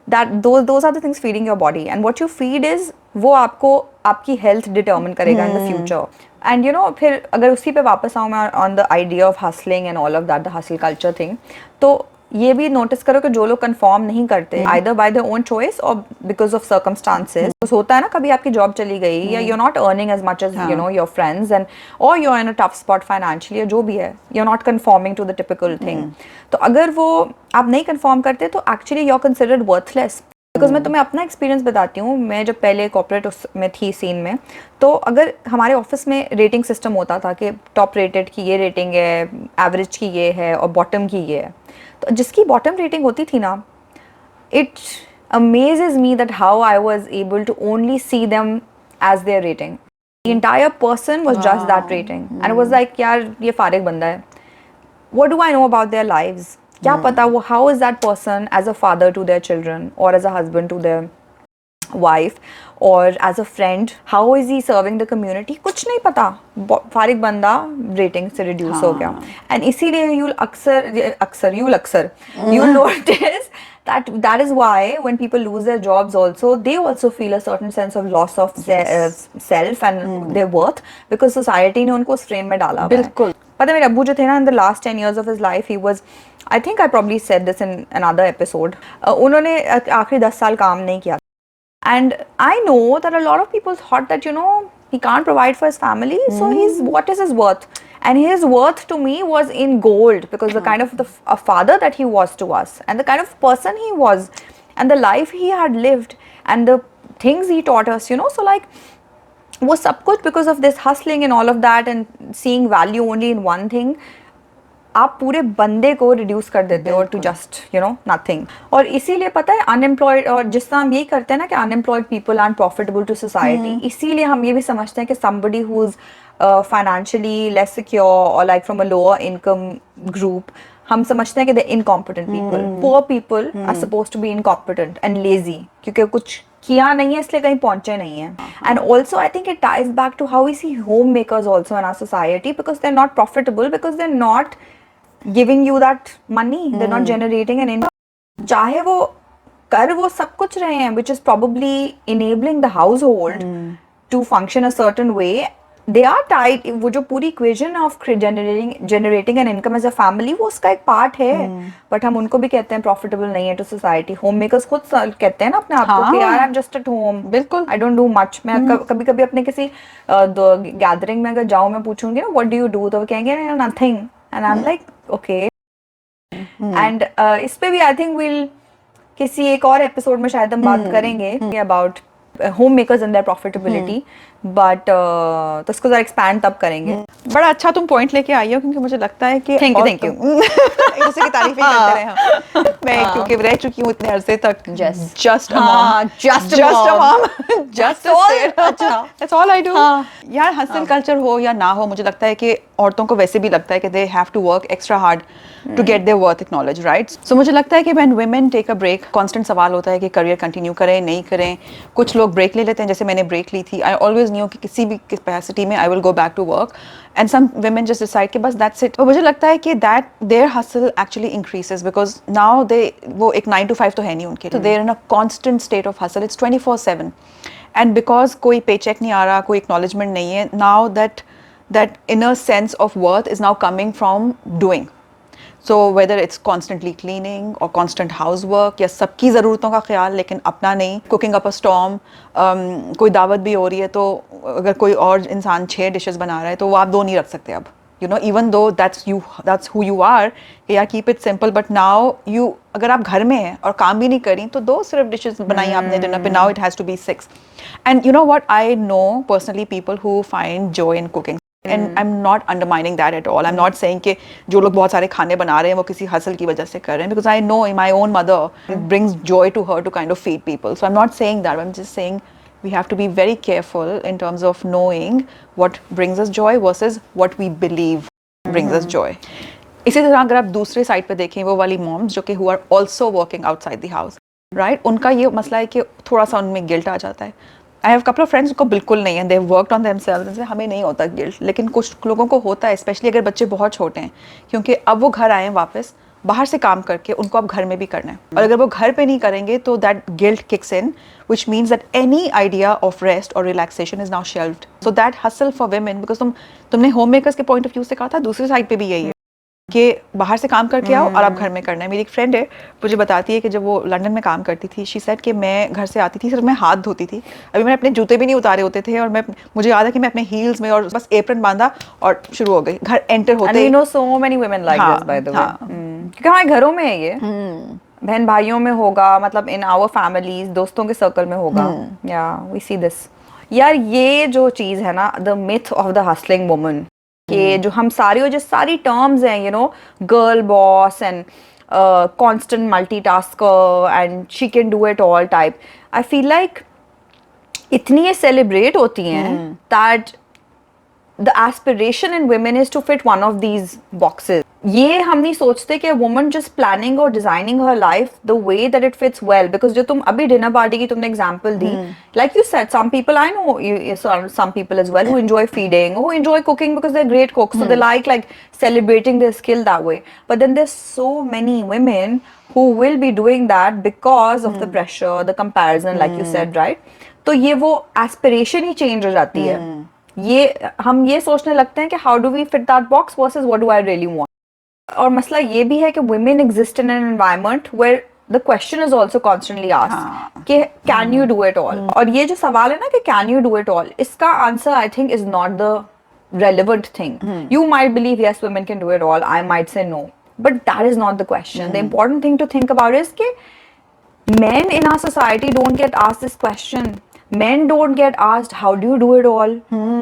that those are the things feeding your body, and what you feed is वो आपको आपकी health determine करेगा in the future. And you know, फिर अगर उसी पे वापस आऊँ मैं on the idea of hustling and all of that, the hustle culture thing, तो ये भी नोटिस करो कि जो लोग कंफर्म नहीं करते either by their own choice or because of circumstances, तो होता है ना कभी आपकी जॉब चली गई या you're not earning as much as you know your friends, and or you're in a tough spot financially, या जो भी है, you're not conforming to the typical thing. तो अगर वो आप नहीं कंफर्म करते तो actually you're considered worthless. Because मैं तुम्हें अपना एक्सपीरियंस बताती हूँ. मैं जब पहले कॉर्पोरेट में थी सीन में, तो अगर हमारे ऑफिस में रेटिंग सिस्टम होता था कि टॉप रेटेड की ये रेटिंग है, एवरेज की ये है और बॉटम की ये है, तो जिसकी बॉटम रेटिंग होती थी ना, it amazes me that how I was able to only see them as their rating. The entire person was just that rating, and it was like यार ये फारिग बंदा है, what do I know about their lives. क्या पता वो how is that person as a father to their children, और as a husband to their wife, और as a friend, how is he serving the community, कुछ नहीं पता. फारिग बंदा रेटिंग से रिड्यूस हो गया. एंड इसीलिए you'll notice that is why when people lose their jobs also, they also feel a certain sense of loss of self and their worth, because society ने उनको उस frame में डाला हुआ है. बिल्कुल. पता है मेरे अब्बू जो थे ना, in the last 10 years of his life, he was, I think I probably said this in another episode, उन्होंने आखिरी 10 साल काम नहीं किया. And I know that a lot of people thought that, you know, he can't provide for his family, so what is his worth? And his worth to me was in gold, because the kind of a father that he was to us, and the kind of person he was, and the life he had lived, and the things he taught us, you know, so like, वो सब कुछ because of this hustling and all of that and seeing value only in one thing, आप पूरे बंदे को reduce कर देते हो to just you know nothing. और इसीलिए पता है अनएम्प्लॉयड, और जिस तरह हम यही करते हैं ना कि unemployed people are profitable to society, इसीलिए हम ये भी समझते हैं कि somebody who's financially less secure or like from a lower income group, हम समझते हैं कि they're incompetent people. Poor people are supposed to be incompetent and lazy क्योंकि कुछ किया नहीं है इसलिए कहीं पहुंचे नहीं है. And also I think it ties back to how we see homemakers also in our society because they're not profitable because they're not giving you that money. They're not generating an income. चाहे वो कर वो सब कुछ रहे हैं which is probably enabling the household to function a certain way. They are tied. वो जो पूरी equation of generating an income as a family वो उसका एक part है. But हम उनको भी कहते हैं profitable नहीं है to society. Homemakers खुद कहते हैं ना अपने आप को कि यार I'm just at home. बिल्कुल. I don't do much. मैं कभी कभी अपने किसी गैदरिंग में अगर जाऊँ मैं पूछूंगी ना what do you do तो वो कहेंगे nothing. And I'm like okay. And इस पे भी I think we'll किसी एक और एपिसोड में शायद हम बात करेंगे about homemakers and their profitability, but तो उसको जरा एक्सपैंड तब करेंगे. बड़ा अच्छा तुम पॉइंट लेके आई हो क्योंकि मुझे लगता है कि थैंक यू एक दूसरे की तारीफ ही करते रहे हम. मैं क्योंकि रह चुकी हूँ इतने अरसे तक just a mom just that's all I do. यार हसल कल्चर हो या ना हो, मुझे लगता है कि औरतों को वैसे भी लगता है कि they have to work extra hard to get their worth acknowledge, right? So मुझे लगता है कि when women take a break, constant सवाल होता है कि करियर कंटिन्यू करें नहीं करें. कुछ लोग ब्रेक ले लेते हैं, जैसे मैंने ब्रेक ली थी. आई ऑलवेज न्यू कि किसी भी कैपेसिटी में I will go back to work, and some women just decide कि बस दैट्स इट. मुझे लगता है कि that their hustle actually increases because now they वो एक 9 to 5 तो है नहीं उनके, तो there in a constant state of hustle. It's 24/7 and because कोई पे चेक नहीं आ रहा, कोई एक्नॉलेजमेंट नहीं है, now that inner sense of worth is now coming from doing. So whether it's constantly cleaning or constant housework या सबकी ज़रूरतों का ख्याल लेकिन अपना नहीं, cooking up a storm, कोई दावत भी हो रही है तो अगर कोई और इंसान 6 डिशेस बना रहा है तो वो आप 2 नहीं रख सकते अब. You know, even though that's who you are, यार keep it simple, but now you अगर आप घर में हैं और काम भी नहीं करी तो 2 सिर्फ डिशेस बनाई आपने डिनर पे, now it has to be 6. And you know what, I know personally people who find joy in cooking. And I'm not undermining that at all. I'm not saying कि जो लोग बहुत सारे खाने बना रहे हैं वो किसी हसल की वजह से कर रहे हैं, because I know in my own mother it brings joy to her to kind of feed people. So I'm not saying that. I'm just saying we have to be very careful in terms of knowing what brings us joy versus what we believe brings us joy. इसी तरह अगर आप दूसरे side पे देखें वो वाली moms जो कि who are also working outside the house, right? उनका ये मसला है कि थोड़ा सा उनमें गिल्ट आ जाता है. I have couple of friends को बिल्कुल नहीं है, they have worked on themselves, हमें नहीं होता गिल्ट, लेकिन कुछ लोगों को होता है, स्पेशली अगर बच्चे बहुत छोटे हैं, क्योंकि अब वो घर आए हैं वापस बाहर से काम करके, उनको अब घर में भी करना है, और अगर वो घर पे नहीं करेंगे तो that guilt kicks in, which means that any idea of rest or relaxation is now shelved. So that hustle for women, because तुमने होम मेकर्स के पॉइंट ऑफ व्यू से कहा था, दूसरी साइड पे भी यही है कि बाहर से काम करके आओ और आप घर में करना है. मेरी एक फ्रेंड है, मुझे बताती है कि जब वो लंदन में काम करती थी, शी सेड कि मैं घर से आती थी सिर्फ मैं हाथ धोती थी, अभी मैंने अपने जूते भी नहीं उतारे होते थे, और मुझे याद है कि मैं अपने हील्स में और बस एप्रन बांधा और शुरू हो गई घर एंटर होते. And we know so many women like this by the way. क्योंकि हमारे घरों में है ये, बहन भाइयों में होगा, मतलब in our families, दोस्तों के सर्कल में होगा. Yeah, we see this. यार ये जो चीज़ है ना, the myth of the hustling woman, कि जो हम सारी टर्म्स हैं, you know, girl boss and constant multitasker and she can do it all type, I feel like इतनी ये सेलिब्रेट होती हैं that the aspiration in women is to fit one of these boxes. ये हम नहीं सोचते कि वुमन जस्ट प्लानिंग और designing her life the way that it fits well, because जो तुम अभी डिनर पार्टी की तुमने एग्जांपल दी, like you said, some people I know some people as well who enjoy feeding, who enjoy cooking because they are great cooks, so they like celebrating their skill that way. But then there's so many women who will be doing that because of the pressure, the comparison, like you said, right? तो ये वो aspiration ही change हो जाती है. ये हम ये सोचने लगते हैं कि how do we fit that box versus what do I really want. और मसला ये भी है कि women exist in an environment where the question is also constantly asked कि can you do it all. और ये जो सवाल है ना कि can you do it all, इसका answer I think is not the relevant thing. You might believe yes, women can do it all. I might say no, but that is not the question. The important thing to think about is कि men in our society don't get asked this question. Men don't get asked, how do you do it all?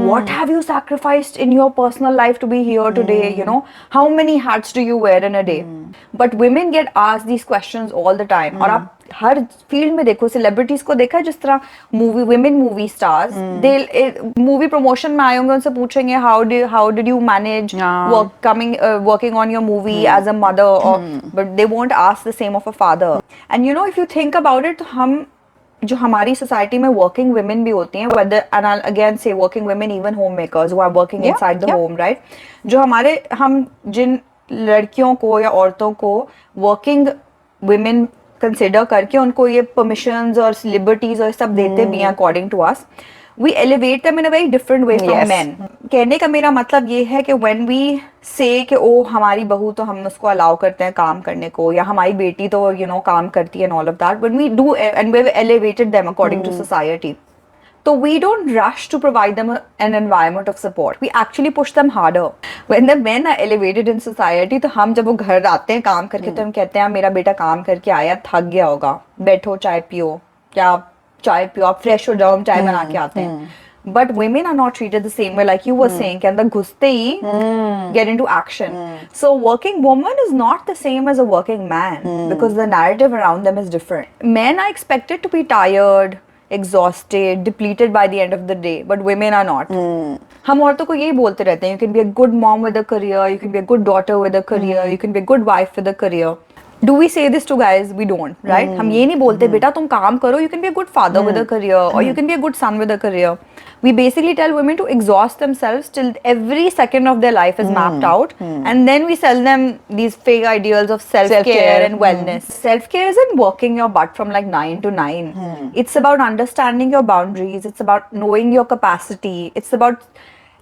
What have you sacrificed in your personal life to be here today? You know, how many hats do you wear in a day? But women get asked these questions all the time. और आप हर field में देखो, celebrities को देखा है, जिस तरह movie women movie stars they movie promotion में आए होंगे, उनसे पूछेंगे how did you manage working on your movie as a mother, but they won't ask the same of a father. And you know, if you think about it, हम जो हमारी society में working women भी होती हैं, whether and I'll again say working women, even homemakers who are working inside the home, right? जो हम जिन लड़कियों को या औरतों को वर्किंग वुमेन कंसिडर करके उनको ये परमिशंस और लिबर्टीज और सब देते भी हैं according to us, we elevate them in a very different way from men. कहने का मेरा मतलब ये है कि when we say कि ओ हमारी बहू तो हम उसको अलाउ करते हैं काम करने को, या हमारी बेटी तो you know काम करती है and all of that, when we do and we've elevated them according to society, so we don't rush to provide them an environment of support. We actually push them harder. When the men are elevated in society, तो हम जब वो घर आते हैं काम करके तो हम कहते हैं मेरा बेटा काम करके आया, थक गया होगा, बैठो चाय पियो, क्या चाय पियो, आप फ्रेश हो जाओ, हम चाय बना के आते हैं. But women are not treated the same way, like you were saying, के अंदर घुसते ही get into action. So working woman is not the same as a working man, because the narrative around them is different. Men are expected to be tired, exhausted, depleted by the end of the day, but women are not. हम औरतों को यही बोलते रहते हैं, you can be a good mom with a career, you can be a good daughter with a career, you can be a good wife with a career. Do we say this to guys? We don't, right? हम ये नहीं बोलते बेटा तुम काम करो, you can be a good father with a career, or you can be a good son with a career. We basically tell women to exhaust themselves till every second of their life is mapped out, and then we sell them these fake ideals of self-care and wellness. Self-care isn't working your butt from like 9 to 9. It's about understanding your boundaries. It's about knowing your capacity. It's about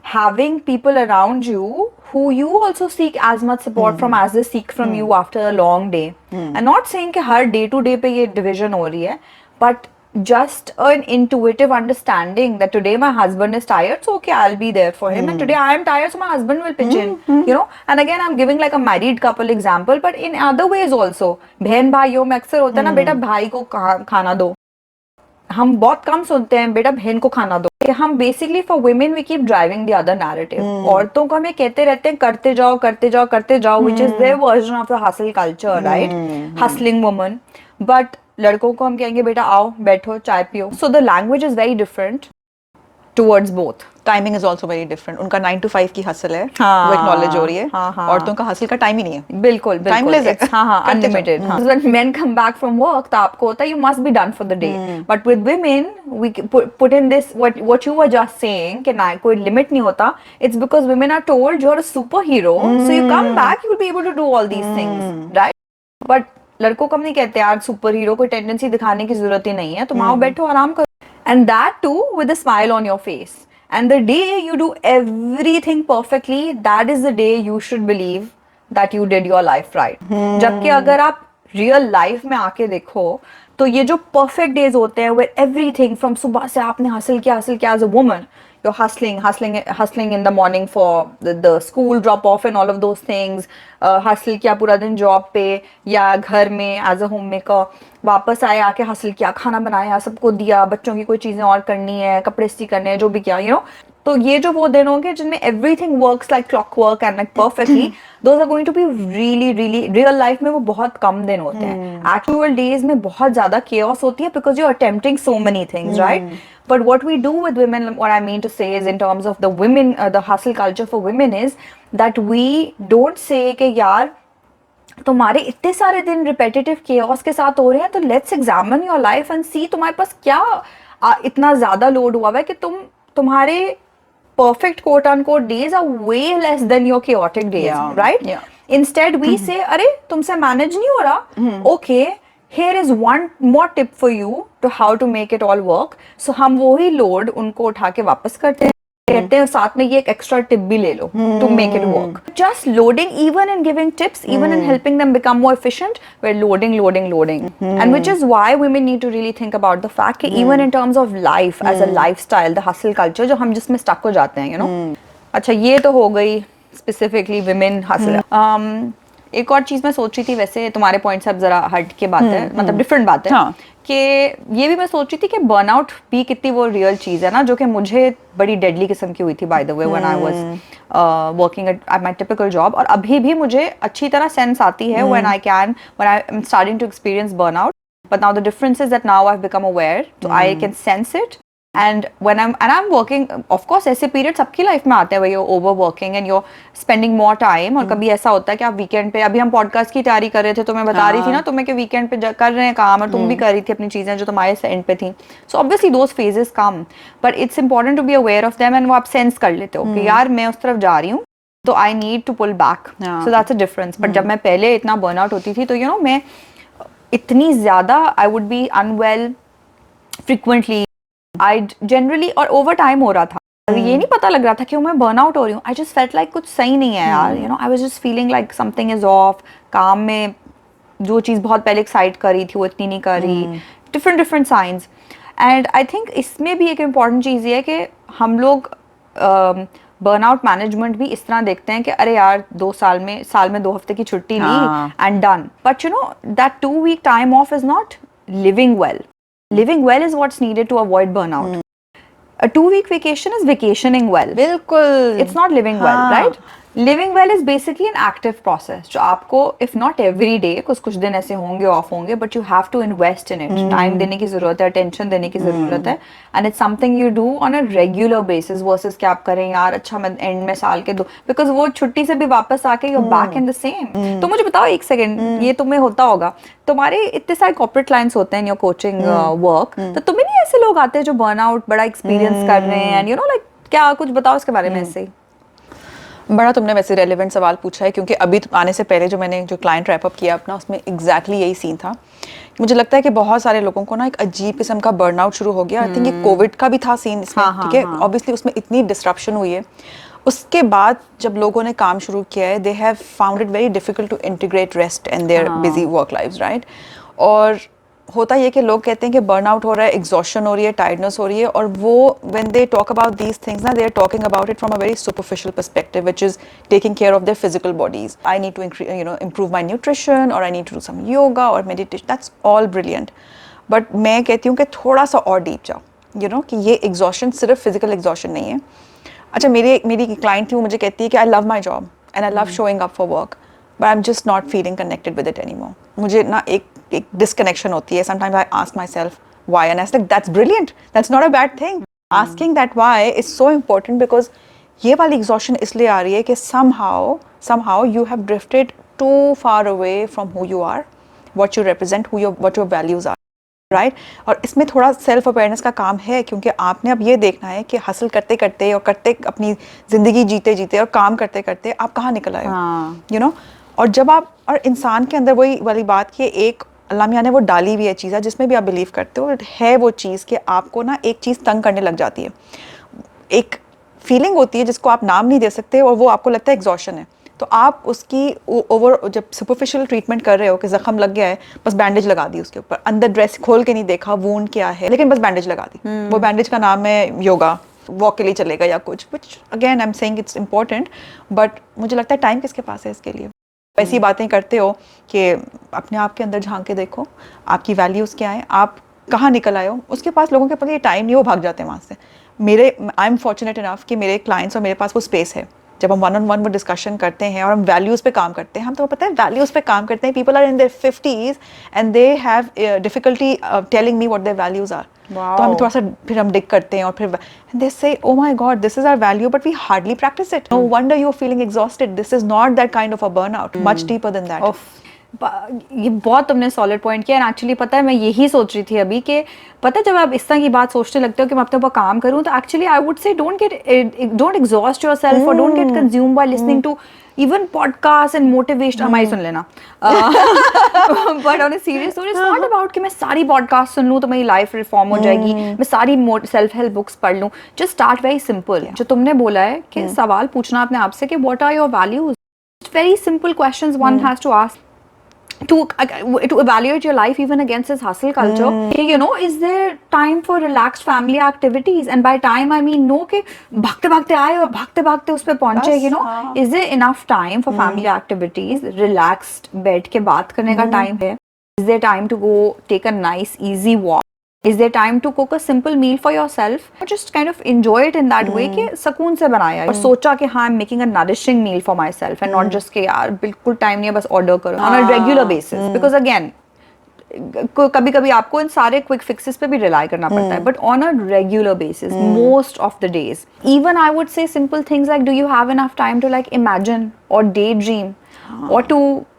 having people around you who you also seek as much support from as they seek from you after a long day. And not saying कि हर day to day पे ये division हो रही है, but just an intuitive understanding that today my husband is tired, so okay, I'll be there for him, and today I am tired, so my husband will pitch in, you know. And again, I'm giving like a married couple example, but in other ways also, बहन भाइयों में अक्सर होता है ना, बेटा भाई को खाना दो. हम बहुत कम सुनते हैं बेटा बहन को खाना दो. हम basically for women we keep driving the other narrative. औरतों को हमें कहते रहते हैं करते जाओ करते जाओ करते जाओ, which is their version of the hustle culture, right? Hustling woman. But लड़कों को हम कहेंगे बेटा आओ बैठो चाय पियो. So the language is very different towards both. Timing is also very different. उनका 9 to 5 की हसल है, वो एक्नॉलेज हो रही है. औरतों का हसल का टाइम ही नहीं है. बिल्कुल टाइमलेस है. Unlimited. When men come back from work, तो आपको होता है you must be done for the day. But with women, we put in this what you were just saying कि ना कोई लिमिट नहीं होता. It's because women are told you're a superhero, so you come back, you'll be able to do all these things, right? But लड़कों को हम नहीं कहते यार सुपर हीरो कोई टेंडेंसी दिखाने की जरूरत ही नहीं है, तुम आओ बैठो आराम करो. And that too with a smile on your face. And the day you do everything perfectly, that is the day you should believe that you did your life right. जबकि अगर आप real life में आके देखो तो ये जो perfect days होते हैं where everything from सुबह से आपने हासिल किया as a woman, you're hustling in the morning for the school drop off and all of those things, hustle किया पूरा दिन job पे या घर में as a homemaker, वापस आए आके hustle किया, खाना बनाया, सबको दिया, बच्चों की कोई चीजें और करनी है, कपड़े स्टी करने हैं, जो भी किया, you know. तो ये जो वो दिन होंगे जिनमें everything works like clockwork and like perfectly, those are going to be really real life में वो बहुत कम दिन होते हैं. Actual days में बहुत ज़्यादा chaos होती है because you're attempting so many things, right? But what we do with women, what I mean to say is in terms of the women, the hustle culture for women is that we don't say कि यार तुम्हारे इतने सारे दिन repetitive chaos के साथ हो रहे हैं, तो let's examine your life and see तुम्हारे पास क्या इतना ज़्यादा लोड हुआ है कि तुम्हारे perfect quote unquote days are way less than your chaotic days, right? Instead we say अरे तुमसे manage नहीं हो रहा, okay, here is one more tip for you to how to make it all work. So हम वही load उनको उठा के वापस करते हैं, कहते हैं साथ में ये एक extra tip भी ले लो to make it work. Just loading, even in giving tips, even in helping them become more efficient, we're loading. And which is why women need to really think about the fact that even in terms of life as a lifestyle, the hustle culture जो हम जिसमें stuck हो जाते हैं, you know. अच्छा ये तो हो गई specifically women hustle. एक और चीज मैं सोच रही थी, वैसे तुम्हारे पॉइंट से अब जरा हट के बात है, मतलब डिफरेंट बात है, हाँ. कि ये भी मैं सोच रही थी कि बर्नआउट भी कितनी वो रियल चीज है ना, जो कि मुझे बड़ी डेडली किस्म की हुई थी by the way when I was working at my typical job, और अभी भी मुझे अच्छी तरह सेंस आती है when I am starting to experience burnout. But now the difference is that now I've become aware, so I can sense it. And when I'm working, of course ऐसे periods सबकी life में आते हैं where you're overworking and you're spending more time. और कभी ऐसा होता है कि आप weekend पे, अभी हम podcast की तैयारी कर रहे थे तो मैं बता रही थी ना तुम्हें कि weekend पे कर रहे हैं काम, और तुम भी कर रही थी अपनी चीजें जो तुम्हारे end पे थी. So obviously those phases come, but it's important to be aware of them, and वो आप sense कर लेते हो कि यार मैं उस तरफ जा रही हूँ, तो I need to pull back. So that's a difference. But जब मैं पहले इतना burnout होती थी तो मैं इतनी ज़्यादा I would be unwell frequently, I generally, और ओवर टाइम हो रहा था. ये नहीं पता लग रहा था कि मैं बर्नआउट हो रही हूँ. आई जस्ट फेल्ट लाइक कुछ सही नहीं है यार, I was just feeling like something is of. काम में जो चीज़ बहुत पहले एक्साइट कर रही थी वो इतनी नहीं कर रही. Different science. And I think इसमें भी एक इम्पॉर्टेंट चीज़ ये है कि हम लोग बर्नआउट मैनेजमेंट भी इस तरह देखते हैं कि अरे यार साल में 2 हफ्ते की छुट्टी ली and done. But that 2 week time off is not living well. Living well is what's needed to avoid burnout. A 2 week vacation is vacationing well. बिल्कुल. It's not living well, right? Living well is basically an active process. जो आपको, if not every day, कुछ दिन ऐसे होंगे of होंगे, but you have to invest in it. Time देने की जरूरत है, attention देने की जरूरत है, and it's something you do on a regular basis versus कि आप करें यार अच्छा मैं एंड में साल के because वो छुट्टी से भी वापस आके you're back in the same. तो मुझे बताओ एक सेकंड, ये तुम्हें होता होगा, तुम्हारे इतने सारे कॉर्पोरेट क्लाइंट्स होते हैं इन योर कोचिंग वर्क, तो तुम्हें नहीं ऐसे लोग आते हैं जो बर्नआउट बड़ा एक्सपीरियंस कर रहे हैं, एंड लाइक क्या कुछ बताओ इसके बारे में. ऐसे बड़ा तुमने वैसे रेलेवेंट सवाल पूछा है, क्योंकि अभी आने से पहले मैंने जो क्लाइंट रैप अप किया अपना, उसमें एग्जैक्टली यही सीन था. मुझे लगता है कि बहुत सारे लोगों को ना एक अजीब किस्म का बर्नआउट शुरू हो गया. आई थिंक ये कोविड का भी था सीन इसमें, ठीक है. ऑब्वियसली उसमें इतनी डिस्ट्रप्शन हुई है. उसके बाद जब लोगों ने काम शुरू किया है, they have found it very difficult to integrate rest and their busy work lives, right. और होता ये कि लोग कहते हैं कि बर्नआउट हो रहा है, एग्जॉशन हो रही है, टायर्डनेस हो रही है, और वो when they talk about these things ना, they are talking about it from a very superficial perspective, which is taking care of their physical bodies. I need to improve my nutrition, और I need to do some yoga और meditation. That's all brilliant. But मैं कहती हूँ कि थोड़ा सा और deep जाओ, कि ये एग्जॉशन सिर्फ फिजिकल एग्जॉशन नहीं है. अच्छा, मेरी क्लाइंट थी, वो मुझे कहती है कि I love my job and I love showing up for work, but I am just not feeling connected with it anymore. मुझे ना एक डिस्कनेक्शन होती है. Sometimes I ask my self why, and I was like, that's brilliant, that's not a bad thing. Asking that why is so important, because ये वाली exhaustion इसलिए आ रही है कि somehow you have drifted too far away from who you are, what you represent, what your values are, right? और इसमें थोड़ा self awareness का काम है, क्योंकि आपने अब ये देखना है कि हासिल करते करते और अपनी ज़िंदगी जीते और काम करते करते आप कहाँ निकल आए हो, और जब आप, और इंसान के अंदर वही वाली बात कि एक अल्लाह मियाँ ने वो डाली हुई है चीज़ है, जिसमें भी आप बिलीव करते हो, है वो चीज़ कि आपको ना एक चीज़ तंग करने लग जाती है. एक फीलिंग होती है जिसको आप नाम नहीं दे सकते, और वो आपको लगता है एग्जॉशन है. तो आप उसकी जब सुपरफिशियल ट्रीटमेंट कर रहे हो कि ज़ख्म लग गया है, बस बैंडेज लगा दी उसके ऊपर, अंदर ड्रेस खोल के नहीं देखा वूंड क्या है, लेकिन बस बैंडेज लगा दी. वो बैंडेज का नाम है योगा, वॉक के लिए चलेगा या कुछ, which again I am saying it's important, but मुझे लगता है टाइम किसके पास है इसके लिए. ऐसी बातें करते हो कि अपने आप के अंदर झांक के देखो, आपकी वैल्यूज़ क्या हैं, आप कहाँ निकल आए हो. उसके पास लोगों के पास ये टाइम नहीं, वो भाग जाते हैं वहाँ से. आई एम फॉर्चुनेट इनफ कि मेरे क्लाइंट्स और मेरे पास वो स्पेस है. जब हम 1-on-1 वो डिस्कशन करते हैं और हम वैल्यूज़ पे काम करते हैं, हम तो पता है वैल्यूज़ पे काम करते हैं. People are in their 50s and they have difficulty telling me what their values are. तो हम थोड़ा सा फिर हम डिग करते हैं, और फिर they say oh my God, this is our value, but we hardly practice it. No wonder you are feeling exhausted. This is not that kind of a burnout, much deeper than that. ये बहुत तुमने solid point किया. And actually पता है मैं यही सोच रही थी अभी कि पता है जब आप इस तरह की बात सोचने लगते हो कि मैं अपने ऊपर काम करूं, तो actually I would say don't exhaust yourself, और don't get consumed by listening to even podcast and motivation. हमारी सुन लेना. But on a serious note, it's not about कि मैं सारी podcast सुन लूँ तो मेरी लाइफ रिफॉर्म हो जाएगी, मैं सारी सेल्फ हेल्प बुक्स पढ़ लूँ. Just start very simple. जो तुमने बोला है कि सवाल पूछना अपने आप से कि what are your values. Very simple questions one has to ask. to evaluate your life even against this hustle culture. You know, is there time for relaxed family activities? And by time I mean no कि भागते भागते आए और भागते भागते उस पे पहुंचे. You know, is there enough time for family activities? Relaxed बैठ के बात करने का time है. Is there time to go take a nice easy walk? Is there time to cook a simple meal for yourself? Or just kind of enjoy it in that way कि सुकून से बनाया और सोचा कि हाँ I'm making a nourishing meal for myself and not just कि यार बिल्कुल time नहीं है बस order करो on a regular basis. Because again कभी कभी आपको इन सारे क्विक फिक्सेस पे भी रिलाई करना पड़ता है, but on a regular basis most of the days. Even I would say simple things like do you have enough time to like imagine और daydream or to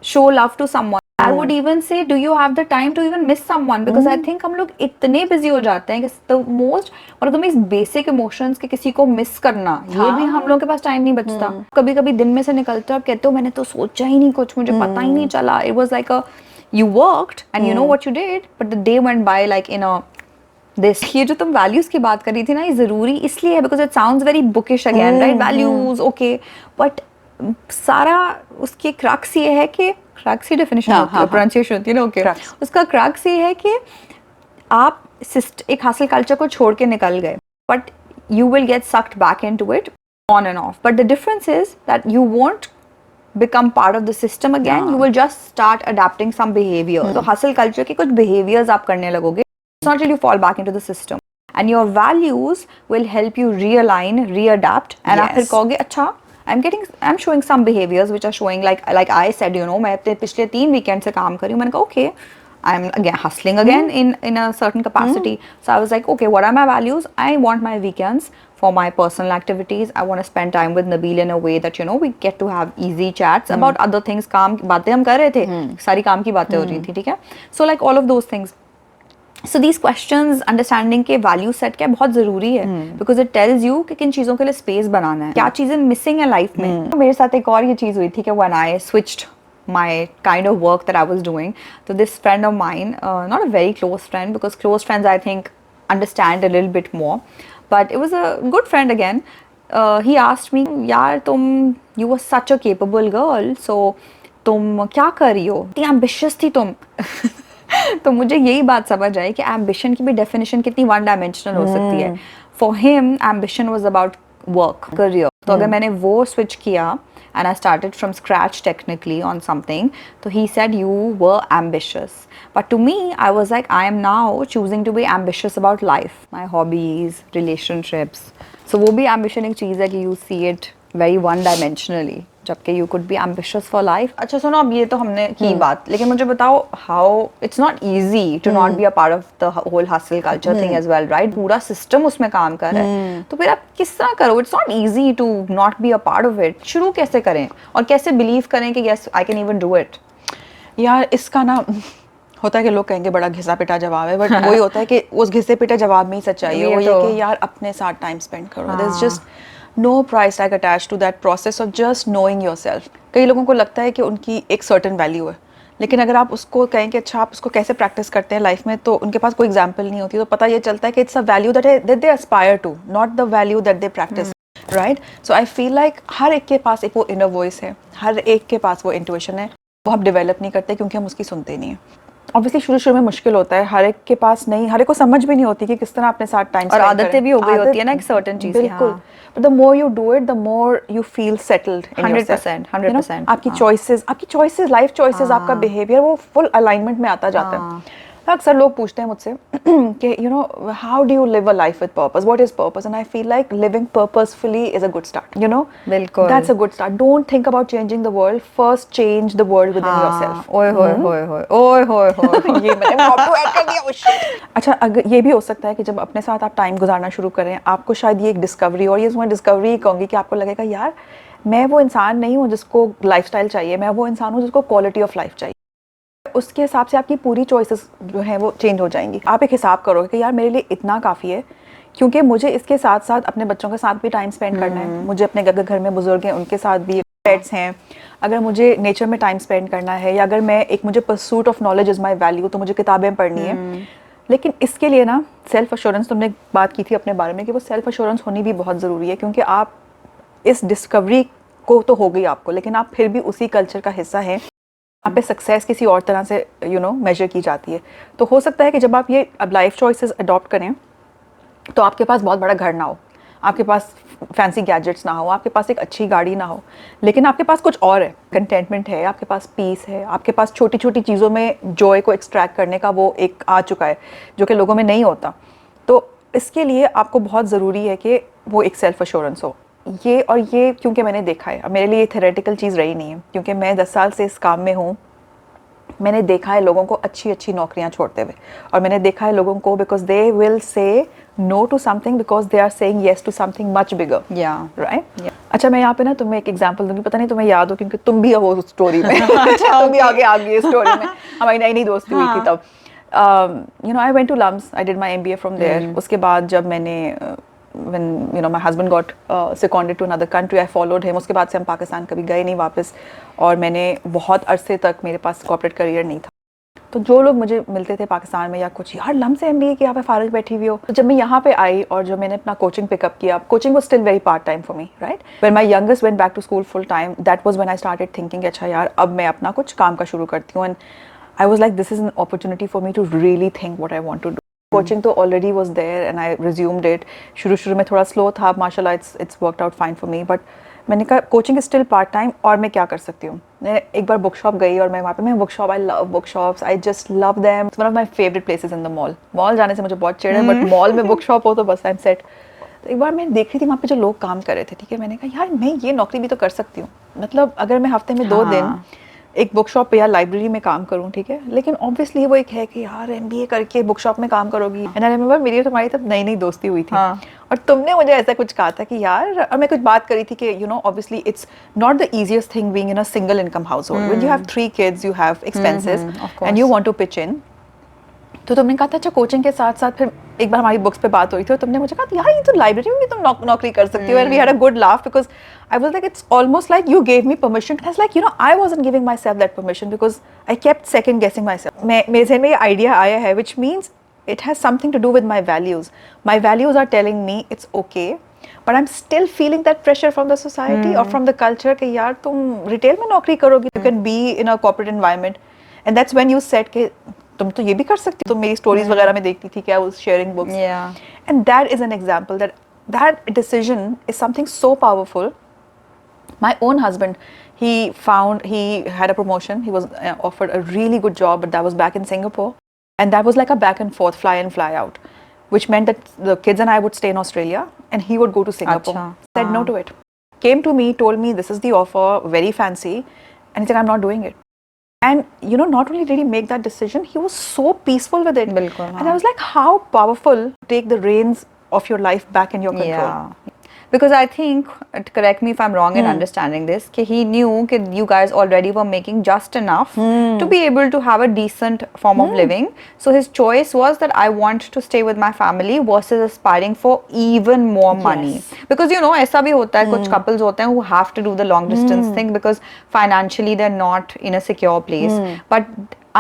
show love to someone. I would even say, do you have the time to even miss someone? Because I think हम लोग इतने busy हो जाते हैं कि the most one of the most basic emotions के किसी को miss करना, ये भी हम लोगों के पास time नहीं बचता. कभी कभी दिन में से निकलते हो आप कहते हो मैंने तो सोचा ही नहीं कुछ, मुझे पता ही नहीं चला. It was like a you worked and you know what you did, but the day went by like in a this. ये जो तुम values की बात कर रही थी ना, ये ज़रूरी इसलिए है because it sounds very bookish again, right? Values, okay, but सारा उसके क्रक्स ये है कि क्रक्स की डेफिनेशन होती है, प्रोनाउंसिएशन होती है ना, ओके. उसका क्रक्स ये है कि आप एक हासिल कल्चर को छोड़ के निकल गए, but you will get sucked back into it on end of. But the difference is that you won't become part of the system again. You will just start adapting some behavior. तो हासिल culture के कुछ behaviors आप करने लगोगे. It's not till you fall back into the system. And your values will help you realign, readapt. And आप फिर कहोगे अच्छा I'm showing some behaviors which are showing like I said, you know, मैं अपने पिछले 3 weekend से काम कर रही हूँ. मैंने कहा okay, I'm again hustling again in a certain capacity. So I was like, okay, what are my values? I want my weekends for my personal activities. I want to spend time with Nabil in a way that, you know, we get to have easy chats about other things. काम बातें हम कर रहे थे, सारी काम की बातें हो रही थी, ठीक है. So like all of those things. So these questions, understanding के value set क्या बहुत ज़रूरी है, because it tells you कि किन चीज़ों के लिए space बनाना है, क्या चीज़ें missing है life में. मेरे साथ एक और ये चीज़ हुई थी कि when I switched my kind of work that I was doing, so this friend of mine, not a very close friend, because close friends I think understand a little bit more, but it was a good friend again. He asked me, यार you were such a capable girl, so तुम क्या कर रही हो, इतनी ambitious थी तुम. तो मुझे यही बात समझ आई कि एम्बिशन की भी डेफिनेशन कितनी वन डायमेंशनल हो सकती है. For him ambition was about work career. तो अगर मैंने वो स्विच किया and I started from scratch technically on something, so he said you were ambitious, but to me I was like I am now choosing to be ambitious about life, my hobbies, relationships. So वो भी ambition एक चीज़ है कि you see it very one dimensionally, जबकि you could be ambitious for life. अच्छा सुनो, अब ये तो हमने की बात, लेकिन मुझे बताओ how it's not easy to not be a part of the whole hustle culture thing as well, right? पूरा system उसमें काम कर रहा है, तो फिर आप किस तरह करो? It's not easy to not be a part of it. शुरू कैसे करें और कैसे believe करें कि yes I can even do it? यार इसका ना होता है कि लोग कहेंगे बड़ा घिसा पिटा जवाब है, बट वही होता है कि उस घिसे पिटे जवाब में ही सच्चाई है. वो ये कि यार अपने साथ टाइम स्पेंड करो. There's just no price tag attached to that process of just knowing yourself. कई लोगों को लगता है कि उनकी एक certain value है, लेकिन अगर आप उसको कहें कि अच्छा आप उसको कैसे प्रैक्टिस करते हैं लाइफ में, तो उनके पास कोई एग्जाम्पल नहीं होती. तो पता ये चलता है कि it's a value that they aspire to, not the value that they practise, right. So I feel like हर एक के पास एक वो इनर वॉइस है, हर एक के पास वो इंट्यूशन है, वो हम डेवलप नहीं करते क्योंकि हम उसकी सुनते नहीं हैं. ऑब्वियसली शुरू में मुश्किल होता है, हर एक के पास नहीं, हर एक को समझ भी नहीं होती कि किस तरह अपने साथ टाइम और आदतें भी हो गई होती है ना एक सर्टेन चीज़. बिल्कुल. But the more you do it, the more you feel settled in 100%, 100%. आपकी choices, life choices, आपका behavior वो full alignment में आता जाता है. अक्सर लोग पूछते हैं मुझसे कि you know how do you live a life with purpose? What is purpose? And I feel like living purposefully is a good start. You know, बिल्कुल. That's a good start. Don't think about changing the world. First, change the world within yourself. ओए होए होए होए ओए होए होए. ये मैंने आपको ऐड कर दिया. अच्छा, अगर ये भी हो सकता है कि जब अपने साथ आप टाइम गुजारना शुरू करें, आपको शायद ये एक डिस्कवरी, और ये मैं डिस्कवरी कहूँगी कि आपको लगेगा यार मैं वो इंसान नहीं हूँ जिसको लाइफस्टाइल चाहिए, मैं वो इंसान हूँ जिसको क्वालिटी ऑफ लाइफ चाहिए. उसके हिसाब से आपकी पूरी चॉइसेस जो हैं वो चेंज हो जाएंगी. आप एक हिसाब करोगे कि यार मेरे लिए इतना काफ़ी है, क्योंकि मुझे इसके साथ साथ अपने बच्चों के साथ भी टाइम स्पेंड करना है, मुझे अपने घर में बुजुर्ग हैं उनके साथ भी, पेट्स हैं, अगर मुझे नेचर में टाइम स्पेंड परना है, या अगर मैं मुझे pursuit of knowledge is my value, तो मुझे किताबें पढ़नी है. लेकिन इसके लिए ना सेल्फ अश्योरेंस, तुमने बात की थी अपने बारे में कि वो सेल्फ अश्योरेंस होनी भी बहुत ज़रूरी है, क्योंकि आप इस डिस्कवरी को तो हो गई आपको, लेकिन आप फिर भी उसी कल्चर का हिस्सा हैं यहाँ पे सक्सेस किसी और तरह से मेजर की जाती है। तो हो सकता है कि जब आप ये अब लाइफ चॉइसेस अडॉप्ट करें तो आपके पास बहुत बड़ा घर ना हो, आपके पास फैंसी गैजेट्स ना हो, आपके पास एक अच्छी गाड़ी ना हो, लेकिन आपके पास कुछ और है, कंटेंटमेंट है, आपके पास पीस है, आपके पास छोटी छोटी चीज़ों में जॉय को एक्सट्रैक्ट करने का वो एक आ चुका है जो कि लोगों में नहीं होता। तो इसके लिए आपको बहुत ज़रूरी है कि वो एक सेल्फ एश्योरेंस हो। ये क्योंकि मैंने देखा है, अब मेरे लिए थेरेटिकल चीज़ रही नहीं है क्योंकि मैं 10 साल से इस काम में हूँ। मैंने देखा है लोगों को अच्छी अच्छी नौकरियां छोड़ते हुए, और मैंने देखा है लोगों को because they will say no to something because they are saying yes to something much bigger. Right. अच्छा, मैं यहाँ पे ना तुम्हें एक एग्जांपल दूंगी, पता नहीं तुम्हें याद हो क्योंकि तुम भी हो उस स्टोरी में। अच्छा, तुम भी आगे आ गई स्टोरी में। हमारी नई नई दोस्ती हुई थी तब। I went to LUMS, I did my MBA from there. उसके बाद जब मैंने when my husband got seconded to another country, I followed him. उसके बाद से हम पाकिस्तान कभी गए नहीं वापस, और मैंने बहुत अरसे तक मेरे पास कॉर्पोरेट करियर नहीं था। तो जो लोग मुझे मिलते थे पाकिस्तान में या कुछ, यार लम से MBA किया, पे फारिग बैठी हुई हो। तो जब मैं यहाँ पे आई और जब मैंने अपना कोचिंग पिकअप किया, coaching was still very part time for me, right. When my youngest went back to school full time, that was when I started thinking अच्छा यार अब मैं अपना कुछ काम का शुरू करती हूँ। And I was like this is an opportunity for me to really think what I want to do. Coaching तो already was there and I resumed it. शुरू में थोड़ा स्लो था, माशाल्लाह it's worked out fine for me, but मैंने कहा coaching is still part time और मैं क्या कर सकती हूँ। मैं एक बार बुक शॉप गई और मैं वहाँ पे, मैं book shop, I love book shops, I just love them, it's one of my favourite places in the mall. Mall जाने से मुझे बहुत चिढ़ है, बट मॉल में बुक शॉप हो तो बस आई एम सेट। तो एक बार मैं देख रही थी वहाँ पे जो लोग काम कर रहे थे, ठीक है, मैंने कहा यार मैं ये नौकरी भी तो कर सकती हूँ। मतलब अगर मैं हफ्ते में 2 दिन एक बुक शॉप या लाइब्रेरी में काम करूं, ठीक है, लेकिन ऑब्वियसली वो एक है कि यार MBA करके बुक शॉप में काम करोगी। एंड आई रिमेंबर मेरी और तुम्हारी तब नई नई दोस्ती हुई थी। और तुमने मुझे ऐसा कुछ कहा था कि यार, और मैं कुछ बात करी थी कि obviously it's not the easiest thing being in a single income household, when you have 3 kids, you have expenses and you want to pitch in. तो तुमने कहा था अच्छा कोचिंग के साथ साथ, फिर एक बार हमारी बुक्स पे बात हुई थी और तुमने मुझे कहा यार ये तो लाइब्रेरी में भी तुम नौकरी कर सकती हो। And we had a good laugh because I was like it's almost like you gave me permission. It's like I wasn't giving myself that permission because I kept second guessing my self. मेरे ज़हन में ये idea आया है which means it has something to do with my values. My values are telling me it's okay, but I'm still feeling that pressure from the society or from the culture कि यार तुम retail में नौकरी करोगी, you can be in a corporate environment, and that's when you said कि तुम तो ये भी कर सकती हो। तुम मेरी स्टोरीज वगैरह में देखती थी कि I was sharing books, and that is an example that decision is something so powerful. My own husband, he had a promotion, he was offered a really good job, but that was back in Singapore. And that was like a back and forth, fly in, fly out, which meant that the kids and I would stay in Australia and he would go to Singapore. Achha. Said no to it. Came to me, told me this is the offer, very fancy. And he said, I'm not doing it. And not only did he make that decision, he was so peaceful with it. Bilkul, and I was like, how powerful to take the reins of your life back in your control. Yeah. Because I think, correct me if I'm wrong in understanding this, कि he knew that you guys already were making just enough to be able to have a decent form of living. So his choice was that I want to stay with my family versus aspiring for even more money. Because ऐसा भी होता है, कुछ couples होते हैं who have to do the long distance thing because financially they're not in a secure place. But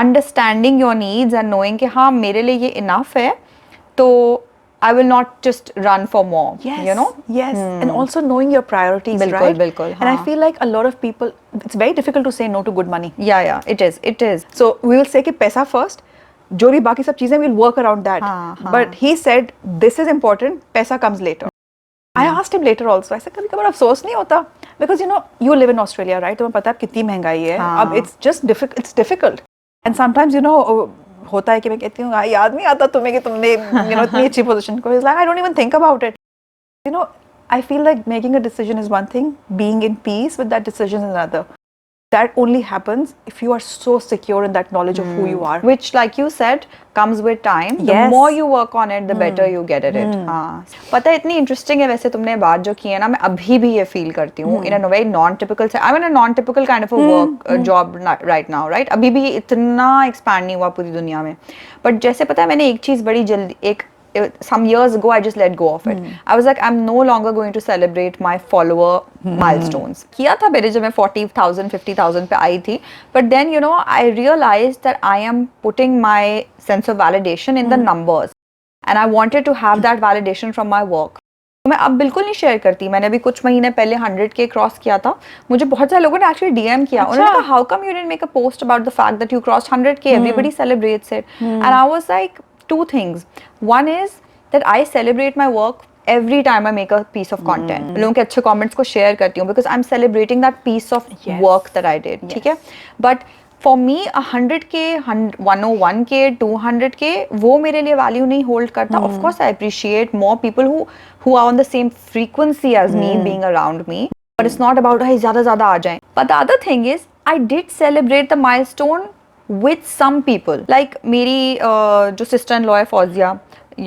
understanding your needs and knowing कि हाँ मेरे लिए ये enough है, तो I will not just run for more. Yes, yes. And also knowing your priorities, Bilkul, right? Bilkul, and I feel like a lot of people, it's very difficult to say no to good money. Yeah, it is. So we will say कि पैसा first, जो भी बाकी सब चीजें we'll work around that. But he said this is important, पैसा comes later. I asked him later also. I said कभी कभार अफसोस नहीं होता because you live in Australia, right? तुम्हें पता है कितनी महंगाई है. अब it's just it's difficult. And sometimes होता है कि मैं कहती हूँ याद नहीं आता तुम्हें कि तुमने इतनी अच्छी पोजीशन को. He's like I don't even think about it. I feel like making a decision is one thing, being in peace with that decision is another. That only happens if you are so secure in that knowledge of who you are. Which, like you said, comes with time. Yes. The more you work on it, the better you get at it. हाँ. पता है इतनी interesting है वैसे तुमने बात जो की है ना, मैं अभी भी ये feel करती हूँ in a very non-typical, I'm in a non-typical kind of a work job right now, right? अभी भी इतना expand नहीं हुआ पूरी दुनिया में. But जैसे पता है मैंने एक चीज़ बड़ी जल्दी some years ago I just let go of it. I was like I'm no longer going to celebrate my follower milestones. किया था मेरे जब मैं 40,000 50,000 पे आई थी, but then I realized that I am putting my sense of validation in the numbers and I wanted to have that validation from my work. मैं अब बिल्कुल नहीं शेयर करती. मैंने अभी कुछ महीने पहले 100K क्रॉस किया था. मुझे बहुत सारे लोगों ने एक्चुअली डीएम किया. उन्होंने कहा how come you didn't make a post about the fact that you crossed 100K, everybody celebrates it. And I was like two things. One is that I celebrate my work every time I make a piece of content. लोगों के अच्छे comments को share करती हूँ because I'm celebrating that piece of work that I did. ठीक है? But for me 100K, 101K, 200K वो मेरे लिए value नहीं hold करता. Of course I appreciate more people who are on the same frequency as me being around me. But it's not about ज़्यादा आ जाएं. But the other thing is I did celebrate the milestone with some people. Like मेरी जो sister-in-law है Fauzia,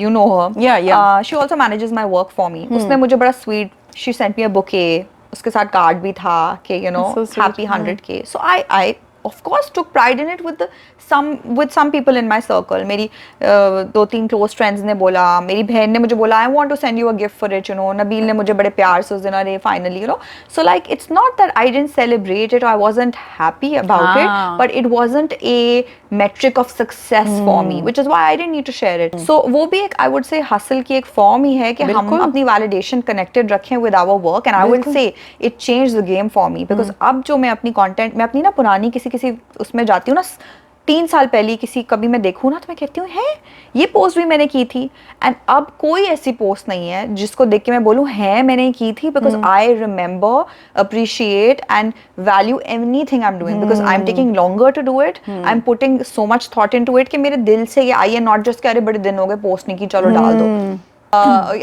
you know her. Yeah. She also manages my work for me. उसने मुझे बड़ा sweet, she sent me a bouquet. उसके साथ card भी था कि you know So sweet. happy 100K. So I of course took pride in it with some people in my circle. मेरी 2-3 close friends ने बोला, मेरी बहन ने मुझे बोला I want to send you a gift for it, you know. Nabeel ने मुझे बड़े प्यार से उस दिन अरे finally, you know. So like it's not that I didn't celebrate it or I wasn't happy about it, but it wasn't a metric of success for me, which is why I didn't need to share it. So वो भी एक I would say hustle की एक form ही है कि हम अपनी validation connected रखें with our work, and I would say it changed the game for me because अब जो मैं अपनी content, मैं अपनी ना पुरानी किसी उसमें जाती हूँ ना 3 साल पहले किसी कभी मैं देखूँ ना तो मैं कहती हूँ है ये पोस्ट भी मैंने की थी. एंड अब कोई ऐसी पोस्ट नहीं है जिसको देख के मैं बोलूँ है मैंने की थी, because I remember, appreciate and value anything I am doing because I am taking longer to do it. I am putting so much thought into it कि मेरे दिल से ये आई है, नॉट जस्ट कि अरे बड़े दिन हो गए पोस्ट नहीं की चलो डाल दो.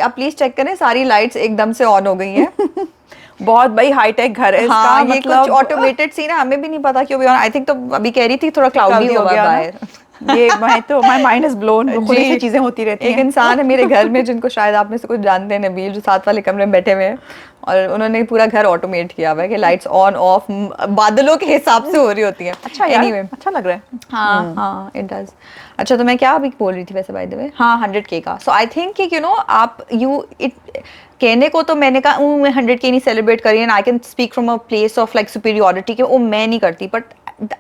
आप प्लीज चेक करें सारी लाइट्स एकदम से ऑन हो गई हैं. बहुत भाई हाईटेक घर है इसका. ये कुछ ऑटोमेटेड सीन है, हमें भी नहीं पता क्यों भी. आई थिंक तो अभी कह रही थी थोड़ा क्लाउडी हो गया बाहर. ये मैं तो माय माइंड इज ब्लोन. खुद से चीजें होती रहती हैं. एक इंसान है मेरे घर में जिनको शायद आप में से कुछ जानते हैं, नबील, जो साथ वाले कमरे में बैठे हुए हैं, और उन्होंने पूरा घर ऑटोमेट किया हुआ है कि लाइट्स ऑन ऑफ बादलों के हिसाब से हो रही होती हैं. अच्छा anyway, अच्छा लग रहा है. हाँ इट डज. अच्छा तो मैं क्या अभी बोल रही थी वैसे बाय द वे, हाँ 100K का. सो आई थिंक कि यू नो आप कहने को तो मैंने कहा मैं 100K नहीं सेलिब्रेट करी, and I can speak from a place of like superiority कि वो मैं नहीं करती, but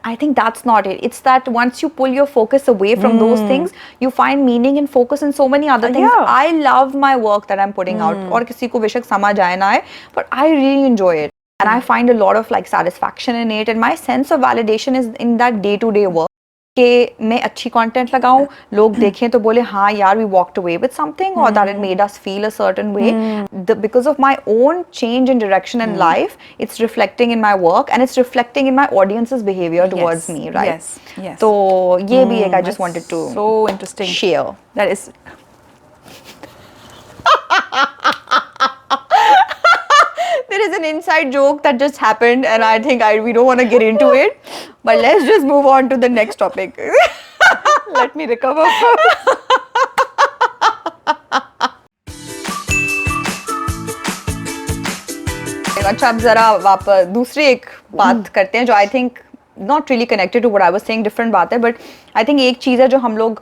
I think that's not it. It's that once you pull your focus away from those things, you find meaning and focus in so many other things. Yeah. I love my work that I'm putting out. और किसी को बेशक समझ आए ना आए, but I really enjoy it. And I find a lot of like satisfaction in it. And my sense of validation is in that day-to-day work. कि मैं अच्छी कंटेंट लगाऊं, लोग देखें तो बोले हाँ यार we walked away with something, or that it made us feel a certain way. Because of my own change in direction in life, it's reflecting in my work and it's reflecting in my audience's behavior towards me, right? Yes. तो ये भी एक I just wanted to so interesting share. That is There is an inside joke that just happened, and I think we don't want to get into it, but let's just move on to the next topic. let me recover. अच्छा अब जरा वापस दूसरी एक बात करते हैं जो I think not really connected to what I was saying, different बात है, बट आई थिंक एक चीज़ है जो हम लोग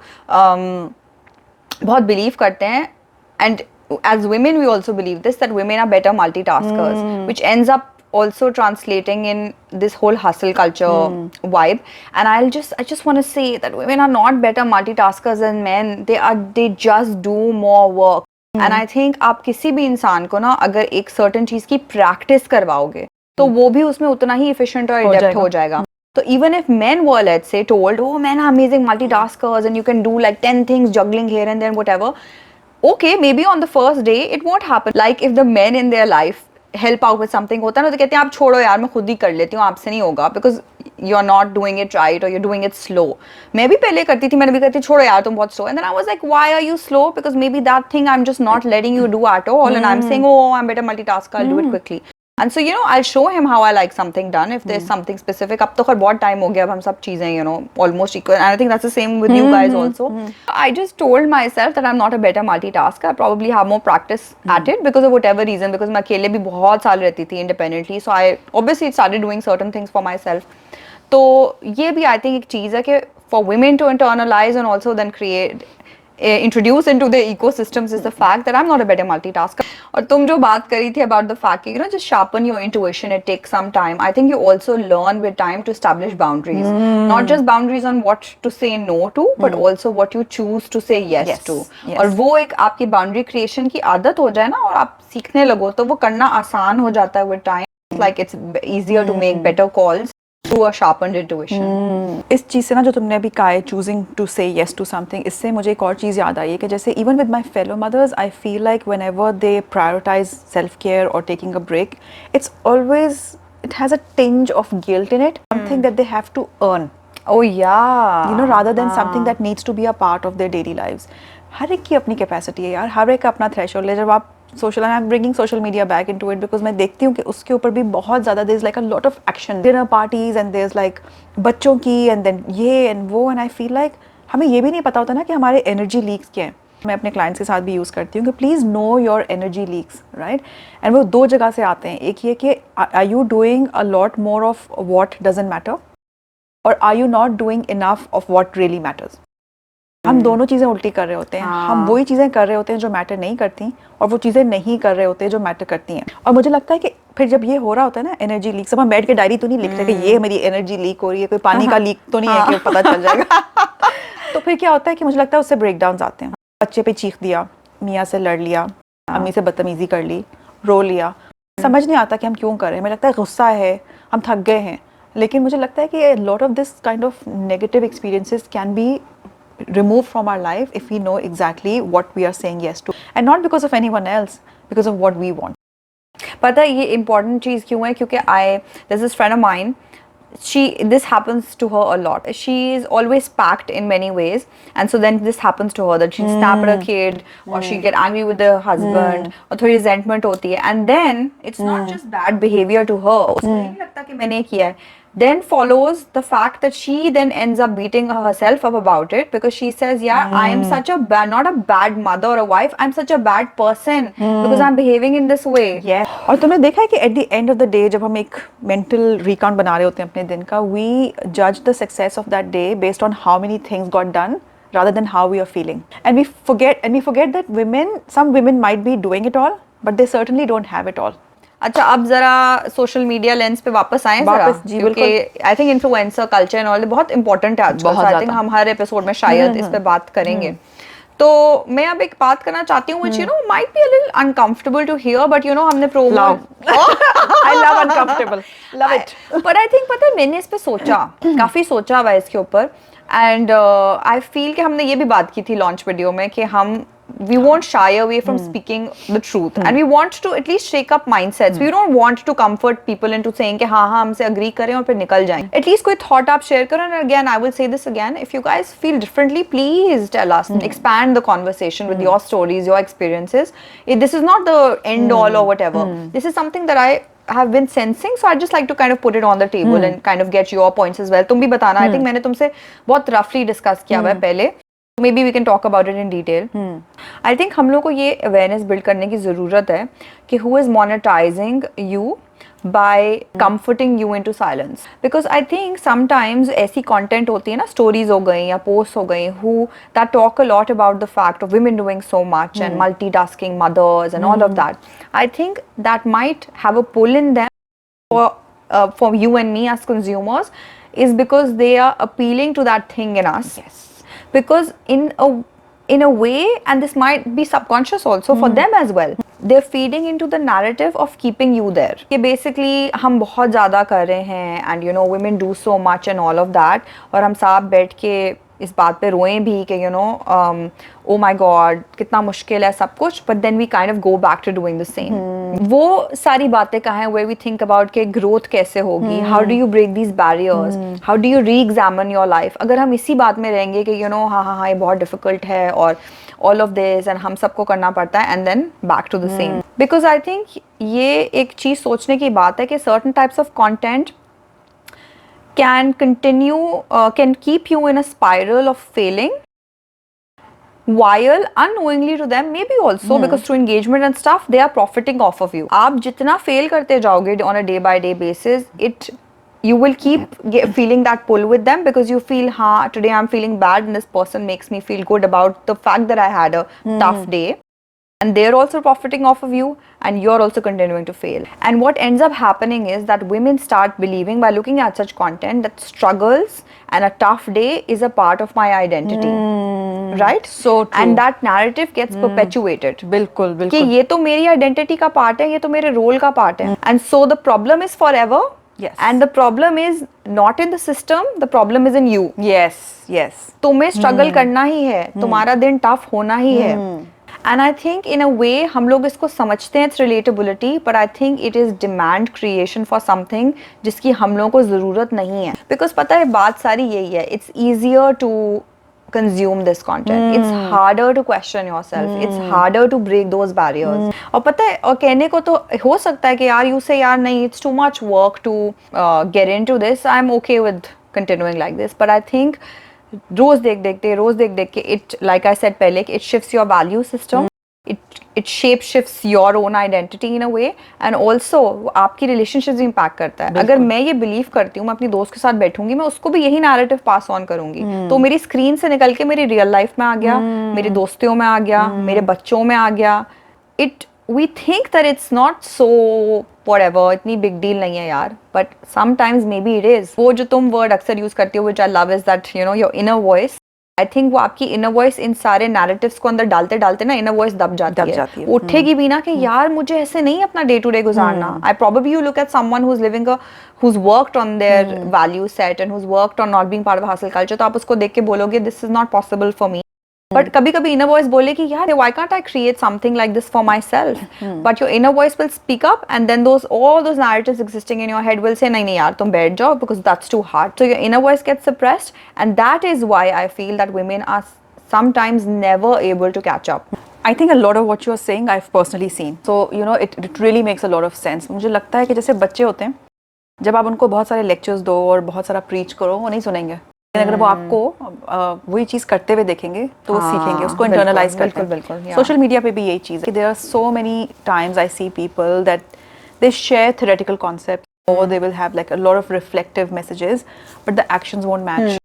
बहुत बिलीव करते हैं, and as women we also believe this, that women are better multitaskers, which ends up also translating in this whole hustle culture vibe. And I just want to say that women are not better multitaskers than men. They just do more work. And I think आप किसी भी इंसान को ना अगर एक certain चीज़ की practice करवाओगे तो वो भी उसमें उतना ही efficient और adept हो जाएगा. So even if men were, let's say, told, oh men are amazing multitaskers and you can do like 10 things juggling here and there and whatever, okay, maybe on the first day it won't happen. Like if the men in their life help out with something, होता है ना तो कहते हैं आप छोड़ो यार मैं खुद ही कर लेती हूँ, आपसे नहीं होगा, because you're not doing it right or you're doing it slow. मैं भी पहले करती थी, मैंने भी कहती छोड़ो यार तुम बहुत slow, and then I was like why are you slow, because maybe that thing I'm just not letting you do at all, and I'm saying oh I'm better multitasker, I'll do it quickly. And so, you know, I'll show him how I like something done if there's something specific. अब तो खैर बहुत time हो गया, अब हम सब चीजें, you know, almost equal. And I think that's the same with you guys also. I just told myself that I'm not a better multitasker. I probably have more practice at it because of whatever reason. Because मैं अकेले भी बहुत साल रहती थी independently. So I obviously started doing certain things for myself. तो ये भी I think एक चीज़ है कि for women to internalize and also then create introduce into the ecosystems is the fact that I'm not a better multitasker. और तुम जो बात करी थी about the fact कि just sharpen your intuition, it takes some time. I think you also learn with time to establish boundaries. Not just boundaries on what to say no to, but also what you choose to say yes to. और वो एक आपकी boundary creation की आदत हो जाए ना और आप सीखने लगो तो वो करना आसान हो जाता है with time. Like it's easier to make better calls through a sharpened intuition. इस चीज़ से ना जो तुमने अभी कहा है चूजिंग टू से येस टू समथिंग, इससे मुझे एक और चीज़ याद आई है कि जैसे even with my fellow mothers I feel like whenever they prioritise self care और taking a break, it's always it has a tinge of guilt in it, something that they have to earn, Oh yeah. you know, rather than something that needs to be a part of their daily lives. हर एक की अपनी capacity है यार, हर एक का अपना threshold है. जब आप social, I am bringing social media back into it because मैं देखती हूँ कि उसके ऊपर भी बहुत ज़्यादा there is like a lot of action, dinner parties and there is like बच्चों की एंड देन ये एंड वो, एंड आई फील लाइक हमें ये भी नहीं पता होता ना कि हमारे एनर्जी लीक्स क्या हैं. मैं अपने क्लाइंट्स के साथ भी यूज़ करती हूँ कि please know your energy leaks, right. And वो दो जगह से आते हैं. एक ये कि are you doing a lot more of what doesn't matter और are you not doing enough of what really matters. हम दोनों चीज़ें उल्टी कर रहे होते हैं. हम वही चीज़ें कर रहे होते हैं जो मैटर नहीं करती और वो चीज़ें नहीं कर रहे होते जो मैटर करती हैं. और मुझे लगता है कि फिर जब ये हो रहा होता है ना एनर्जी लीक, सब हम बैठ के डायरी तो नहीं लिख रहे कि ये मेरी एनर्जी लीक हो रही है, कोई पानी का लीक तो नहीं है कि पता चल जाएगा. तो फिर क्या होता है कि मुझे लगता है उससे ब्रेक डाउन आते हैं. बच्चे पे चीख दिया, मियाँ से लड़ लिया, अम्मी से बदतमीजी कर ली, रो लिया, समझ नहीं आता कि हम क्यों कर रहे हैं. मुझे लगता है गुस्सा है, हम थक गए हैं. लेकिन मुझे लगता है कि lot of this kind of negative experiences can be removed from our life if we know exactly what we are saying yes to, and not because of anyone else, because of what we want. पता है ये important चीज़ क्यों है? क्योंकि there's this friend of mine, this happens to her a lot. She is always packed in many ways, and so then this happens to her that she snap at her kid or she get angry with the husband और थोड़ी resentment होती है, and then it's not just bad behavior to her. उसको नहीं लगता कि मैंने किया है. Then follows the fact that she then ends up beating herself up about it because she says, yeah, I am such a not a bad mother or a wife, I'm such a bad person because I'm behaving in this way. Yeah. और तुमने देखा है कि at the end of the day जब हम एक mental recount बना रहे होते हैं अपने दिन का, we judge the success of that day based on how many things got done rather than how we are feeling. And we forget that some women might be doing it all, but they certainly don't have it all. अच्छा, अब जरा social media lens पे वापस आएं जरा, क्योंकि I think influencer culture and all बहुत important है आजकल. आई थिंक हम हर एपिसोड में शायद इस पे बात करेंगे. तो मैं अब एक बात करना चाहती हूँ which might be a little uncomfortable to hear, but हमने promo I love uncomfortable, love it. But I think पता है मैंने इस पे सोचा, काफी सोचा हुआ है इसके ऊपर, and I feel कि हमने ये भी बात की थी लॉन्च वीडियो में कि we won't shy away from speaking the truth, and we want to at least shake up mindsets. We don't want to comfort people into saying कि हाँ हमसे agree करें और फिर निकल जाएं. At least कोई thought आप share करो. And again, I will say this again, if you guys feel differently, please tell us. Expand the conversation with your stories, your experiences. This is not the end all or whatever. This is something that I have been sensing, so I just like to kind of put it on the table and kind of get your points as well. तुम भी बताना. I think मैंने तुमसे बहुत roughly discuss किया हुआ है पहले. Maybe we can talk about it in detail. I think हम लोग को ये awareness build करने की ज़रूरत है कि who is monetizing you by comforting you into silence. Because I think sometimes ऐसी content होती है ना, stories हो गई या posts हो गई, who that talk a lot about the fact of women doing so much and multitasking mothers and all of that. I think that might have a pull in them for you and me as consumers, is because they are appealing to that thing in us. Yes. Because in a way, and this might be subconscious also for them as well, they're feeding into the narrative of keeping you there. कि basically हम बहुत ज़्यादा कर रहे हैं and women do so much and all of that, और हम साथ बैठ के इस बात पे रोएं भी कि oh my god कितना मुश्किल है सब कुछ, but then we kind of go back to doing the same. वो सारी बातें कहाँ हैं where we think about कि growth कैसे होगी, how do you break these barriers, how do you re-examine your life. अगर हम इसी बात में रहेंगे कि हाँ ये बहुत difficult है और all of this and हम सबको करना पड़ता है and then back to the same. Because I think ये एक चीज़ सोचने की बात है कि certain types of content can keep you in a spiral of failing, while unknowingly to them maybe also because through engagement and stuff they are profiting off of you. आप जितना fail करते जाओगे on a day by day basis, it you will keep feeling that pull with them because you feel, ha, today I'm feeling bad and this person makes me feel good about the fact that I had a tough day. And they're also profiting off of you, and you're also continuing to fail. And what ends up happening is that women start believing, by looking at such content, that struggles and a tough day is a part of my identity. Right? So true. And that narrative gets perpetuated. बिल्कुल कि बिल्कुल ये तो मेरी identity का part है, ये तो मेरे रोल का पार्ट है. And so the problem is forever. Yes. And the problem is not in the system, the problem is in you. yes yes तुम्हें स्ट्रगल करना ही है, तुम्हारा दिन टफ होना ही है. एंड आई थिंक इन अ वे हम लोग इसको समझते हैं, it's relatability, but I think it is demand creation for something जिसकी हम लोगों को ज़रूरत नहीं है. बिकॉज पता है बात सारी यही है, it's easier to consume this content. It's harder to question yourself. It's harder to break those barriers. और पता है, और कहने को तो हो सकता है कि यार you say यार नहीं, it's too much work to get into this. I'm okay with continuing like this. But I think रोज देख देख के it, like I said पहले, it shifts your value system. It shape shifts your own identity in a way, and also आपकी relationships भी impact करता है. अगर मैं ये believe करती हूँ, मैं अपनी दोस्त के साथ बैठूंगी, मैं उसको भी यही narrative pass on करूंगी, तो मेरी screen से निकल के मेरी real life में आ गया, मेरी दोस्तियों में आ गया, मेरे बच्चों में आ गया. We think that it's not so whatever, इतनी big deal नहीं है यार, but sometimes maybe it is. वो जो तुम word अक्सर use करती हो, which I love, is that you know your inner voice. I think वो आपकी इनर वॉइस इन सारे नैरेटिव्स को अंदर डालते डालते ना इनर वॉइस दब जाती है. उठेगी भी ना कि यार मुझे ऐसे नहीं अपना डे टू डे गुजारना. I probably you look at someone who is living who's worked on their value set and who's worked on not being part of hustle culture, तो आप उसको देख के बोलोगे this is not possible for me. But कभी कभी inner voice बोले कि यार why can't I create something like this for myself? But your inner voice will speak up, and then all those narratives existing in your head will say नहीं यार तुम बैठ जाओ because that's too hard. So your inner voice gets suppressed, and that is why I feel that women are sometimes never able to catch up. I think a lot of what you are saying I've personally seen. So you know it really makes a lot of sense. मुझे लगता है कि जैसे बच्चे होते हैं, जब आप उनको बहुत सारे लेक्चर्स दो और बहुत सारा प्रीच करो, वो नहीं सुनेंगे. लेकिन अगर वो आपको वही चीज़ करते हुए देखेंगे तो वो सीखेंगे, उसको इंटरनलाइज करते हैं. सोशल मीडिया पे भी यही चीज़ है. There are so many times I see people that they share theoretical concept और they will have like a lot of reflective messages, but the actions won't match.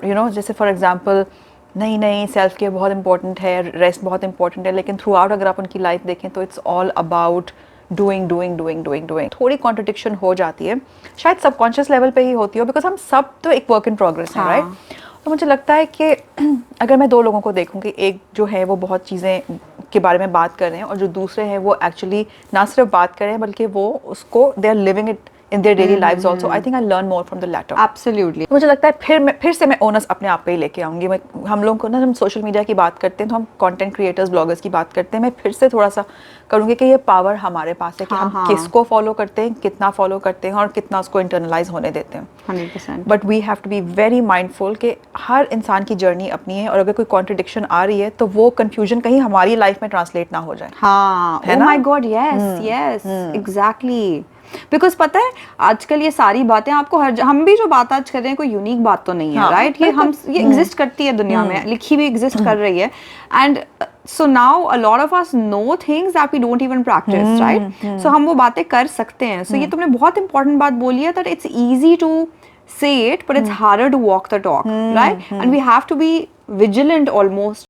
You know, जैसे for example नहीं self care बहुत important है, rest बहुत important है, लेकिन through out अगर आप उनकी लाइफ देखें तो इट्स ऑल अबाउट डूइंग. थोड़ी कॉन्ट्रडिक्शन हो जाती है, शायद सबकॉन्शियस लेवल पे ही होती हो, बिकॉज हम सब तो एक वर्क इन प्रोग्रेस है, राइट? तो मुझे लगता है कि अगर मैं दो लोगों को देखूंगी, एक जो है वो बहुत चीज़ें के बारे में बात कर रहे हैं और जो दूसरे हैं वो एक्चुअली ना सिर्फ बात कर रहे हैं बल्कि वो उसको they are living it in their daily lives also. I think I learn more from the latter. Absolutely. मुझे लगता है फिर से मैं ओनस अपने आप पे ही लेके आऊँगी. हम लोग को ना, हम सोशल मीडिया की बात करते हैं तो हम कंटेंट क्रिएटर्स ब्लॉगर्स की बात करते हैं. मैं फिर से थोड़ा सा करूँगी कि ये पावर हमारे पास है कि हम किसको फॉलो करते हैं, कितना फॉलो करते हैं और कितना उसको इंटरनलाइज होने देते हैं. 100%. But we have to be very mindful कि हर इंसान की जर्नी अपनी है और अगर कोई कॉन्ट्रडिक्शन आ रही है तो वो कन्फ्यूजन कहीं हमारी लाइफ में ट्रांसलेट ना हो जाए. हाँ, oh my God, yes, exactly. Because पता है आजकल ये सारी बातें आपको हम भी जो बात आज कर रहे हैं कोई यूनिक बात तो नहीं है, राइट? ये एग्जिस्ट करती है दुनिया में, लिखी भी एग्जिस्ट कर रही है. And so now a lot of us know things that we don't even practise, right? So हम वो बातें कर सकते हैं. सो ये तुमने बहुत इंपॉर्टेंट बात बोली है, that it's easy to say it but it's harder to walk the talk, right? And we have to be vigilant almost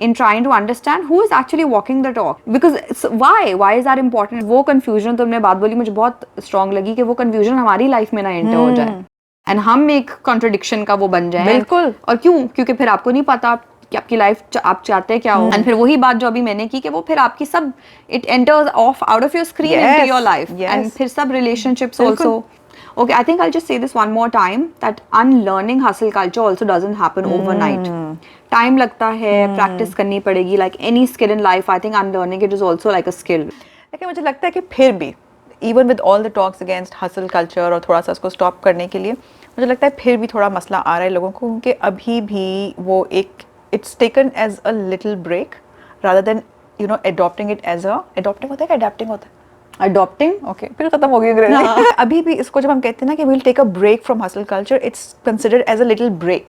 in trying to understand who is actually walking the talk, because why is that important? वो confusion तुमने बात बोली मुझे बहुत strong लगी कि वो confusion हमारी life में ना enter हो जाए and हम एक contradiction का वो बन जाए. बिल्कुल. और क्यों? क्योंकि फिर आपको नहीं पता कि आपकी लाइफ आप चाहते क्या हो. एंड फिर वही बात जो अभी मैंने की कि वो फिर आपकी सब it enters out of your screen into your life. And फिर सब relationships also. Okay, I think I'll just say this one more time, that unlearning hustle culture also doesn't happen overnight. Time लगता है, practice करनी पड़ेगी. Like any skill in life, I think unlearning it is also like a skill. लेकिन मुझे लगता है कि फिर भी even with all the talks against hustle culture और थोड़ा सा उसको stop करने के लिए मुझे लगता है फिर भी थोड़ा मसला आ रहा है लोगों को, क्योंकि अभी भी वो एक it's taken as a little break rather than you know adopting it as a adopting होता है कि adapting होता है? Adopting? Okay, फिर खत्म हो गई अंग्रेजी. अभी भी इसको जब हम कहते हैं ना कि we'll take a break from hustle culture, it's considered as a little break.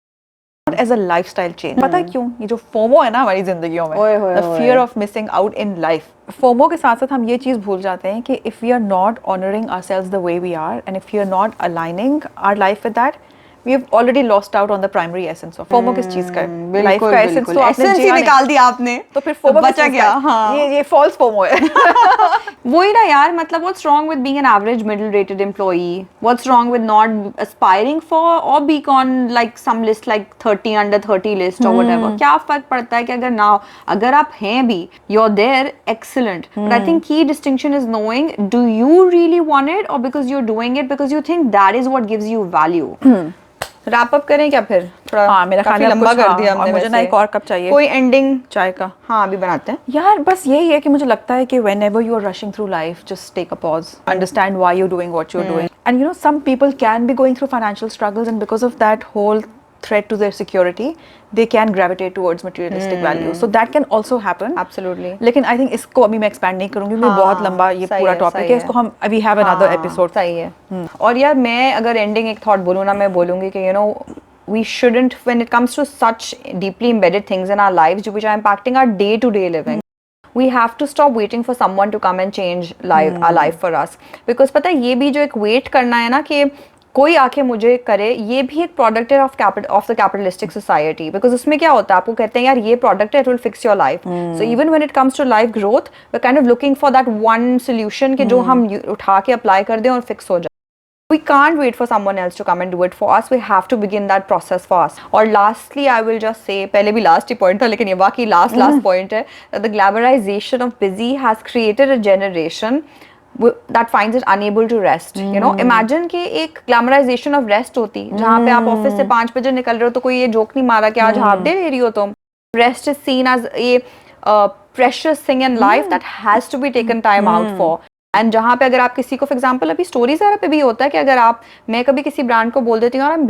As a lifestyle change. पता है क्यों? ये जो फोमो है ना हमारी जिंदगियों में, ओए होए द होए। Fear of missing out in life, FOMO के साथ साथ हम ये चीज भूल जाते हैं कि if we are not honouring ourselves the way we are and if we are not aligning our life with that, we have already lost out on the primary essence of FOMO। किस चीज का है? Life का essence तो आपने essence ही जिया नहीं। निकाल दिया आपने, तो फिर FOMO किस बचा चीज गया। का है? हाँ, ये false FOMO है। वही ना यार, मतलब what's wrong with being an average middle rated employee? What's wrong with not aspiring for or being on like some list like 30 under 30 list or whatever? क्या फर्क पड़ता है कि अगर ना, अगर आप हैं भी, you're there, excellent. But I think key distinction is knowing, do you really want it or because you're doing it because you think that is what gives you value? Wrap up करें क्या फिर? थोड़ा हाँ, मेरा काफी ख्याल है लंबा कुछ, कर हाँ, दिया और हमने। मुझे ना वैसे एक और कप चाहिए कोई एंडिंग चाय का। हाँ अभी बनाते हैं यार बस यही है कि मुझे लगता है कि whenever you are rushing through life, just take a pause, understand why you're doing what you're doing. And you know, some people can be going through financial struggles, and because of that whole threat to their security, they can gravitate towards materialistic values. So that can also happen. Absolutely. लेकिन I think इसको अभी मैं expand नहीं करूँगी, क्योंकि बहुत लंबा ये सही पूरा है, टॉपिक सही है। इसको हम we have another episode. सही है। और यार मैं अगर एंडिंग एक थॉट बोलूँ ना, मैं बोलूँगी कि you know we shouldn't, when it comes to such deeply embedded things in our lives which are impacting our day to day living, we have to stop waiting for someone to come and change our life for us, because पता है ये भी जो एक wait करना है ना कि कोई आके मुझे करे, ये भी एक प्रोडक्ट है of the capitalistic society. Because उसमें क्या होता है, आपको कहते हैं यार ये प्रोडक्ट है, it will fix your life. So even when it comes to life growth, we kind of looking for that one solution कि जो हम उठा के अप्लाई कर दें और फिक्स हो जाए। We can't wait for someone else to come and do it for us. We have to begin that process for us. और lastly, I will just say, पहले भी last ही point था, लेकिन ये वाकई last point है, that the glamorization of busy has created a generation that finds it unable to rest. You know, imagine कि एक glamorization of rest होती, जहाँ पे आप ऑफिस से 5 बजे निकल रहे हो तो कोई ये जोक नहीं मारा कि आज हाफ डे ले रही हो तुम। Rest is seen as a precious thing in life that has to be taken time out for. And जहाँ पे अगर आप किसी को, फॉर एग्जाम्पल अभी स्टोरीज वगैरह पे भी होता है कि अगर मैं कभी किसी ब्रांड को बोल देती हूँ आई एम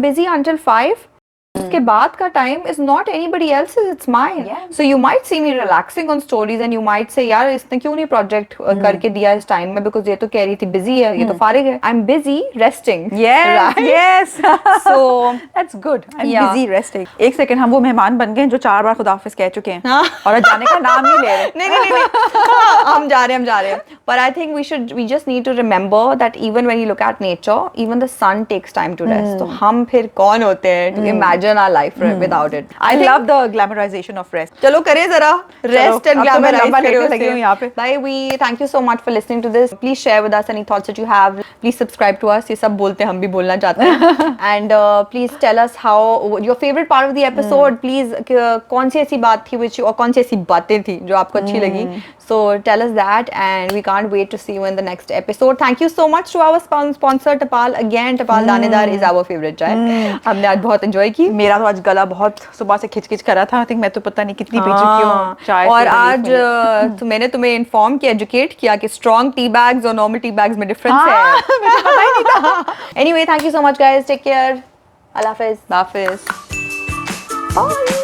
बिजी अंटिल 5, उसके बाद का time is not anybody else's, it's mine. So you might see me relaxing on stories and you might say यार इसने क्यों नहीं प्रोजेक्ट करके दिया इस टाइम में, बिकॉज ये तो कह रही थी बिजी है, ये तो फारिग है। I am busy resting. Yes. So That's good. I'm Yeah. busy resting. एक सेकंड, हम वो मेहमान बन गए जो 4 बार खुदाफिज कह चुके हैं और आज जाने का नाम नहीं ले रहे। नहीं हम जा रहे हैं। But I think we just need to remember that even when you look at nature, even the sun takes time to rest. तो हम फिर कौन होते हैं to imagine our life without it? I love the glamorization of rest. चलो करें जरा rest and अब तो मैं glamorize लंबा करें लेटने उसे। लगी हूँ यहाँ पे। Bye, we thank you so much for listening to this. Please share with us any thoughts that you have. Please subscribe to us. ये सब बोलते हैं, हम भी बोलना चाहते हैं। And please tell us how your favorite part of the episode. Please कौन सी ऐसी बात थी which, और कौन सी ऐसी बातें थी जो आपको अच्छी लगी? So tell us that, and we can't wait to see you in the next episode. Thank you so much to our sponsor Tapal. Again, Tapal Danedar is our favorite chai. हमने आज बहुत enjoy की। मेरा तो आज गला बहुत सुबह से खिच कर रहा था। आई थिंक मैं तो पता नहीं कितनी पी चुकी हूँ चाय। और आज तो मैंने तुम्हें इन्फॉर्म किया, एजुकेट किया कि स्ट्रॉन्ग टी बैग्स और नॉर्मल टी बैग्स में डिफरेंस है। मुझे पता ही नहीं था। Anyway, thank you so much guys. Take care. Allah Hafiz. Hafiz. Bye.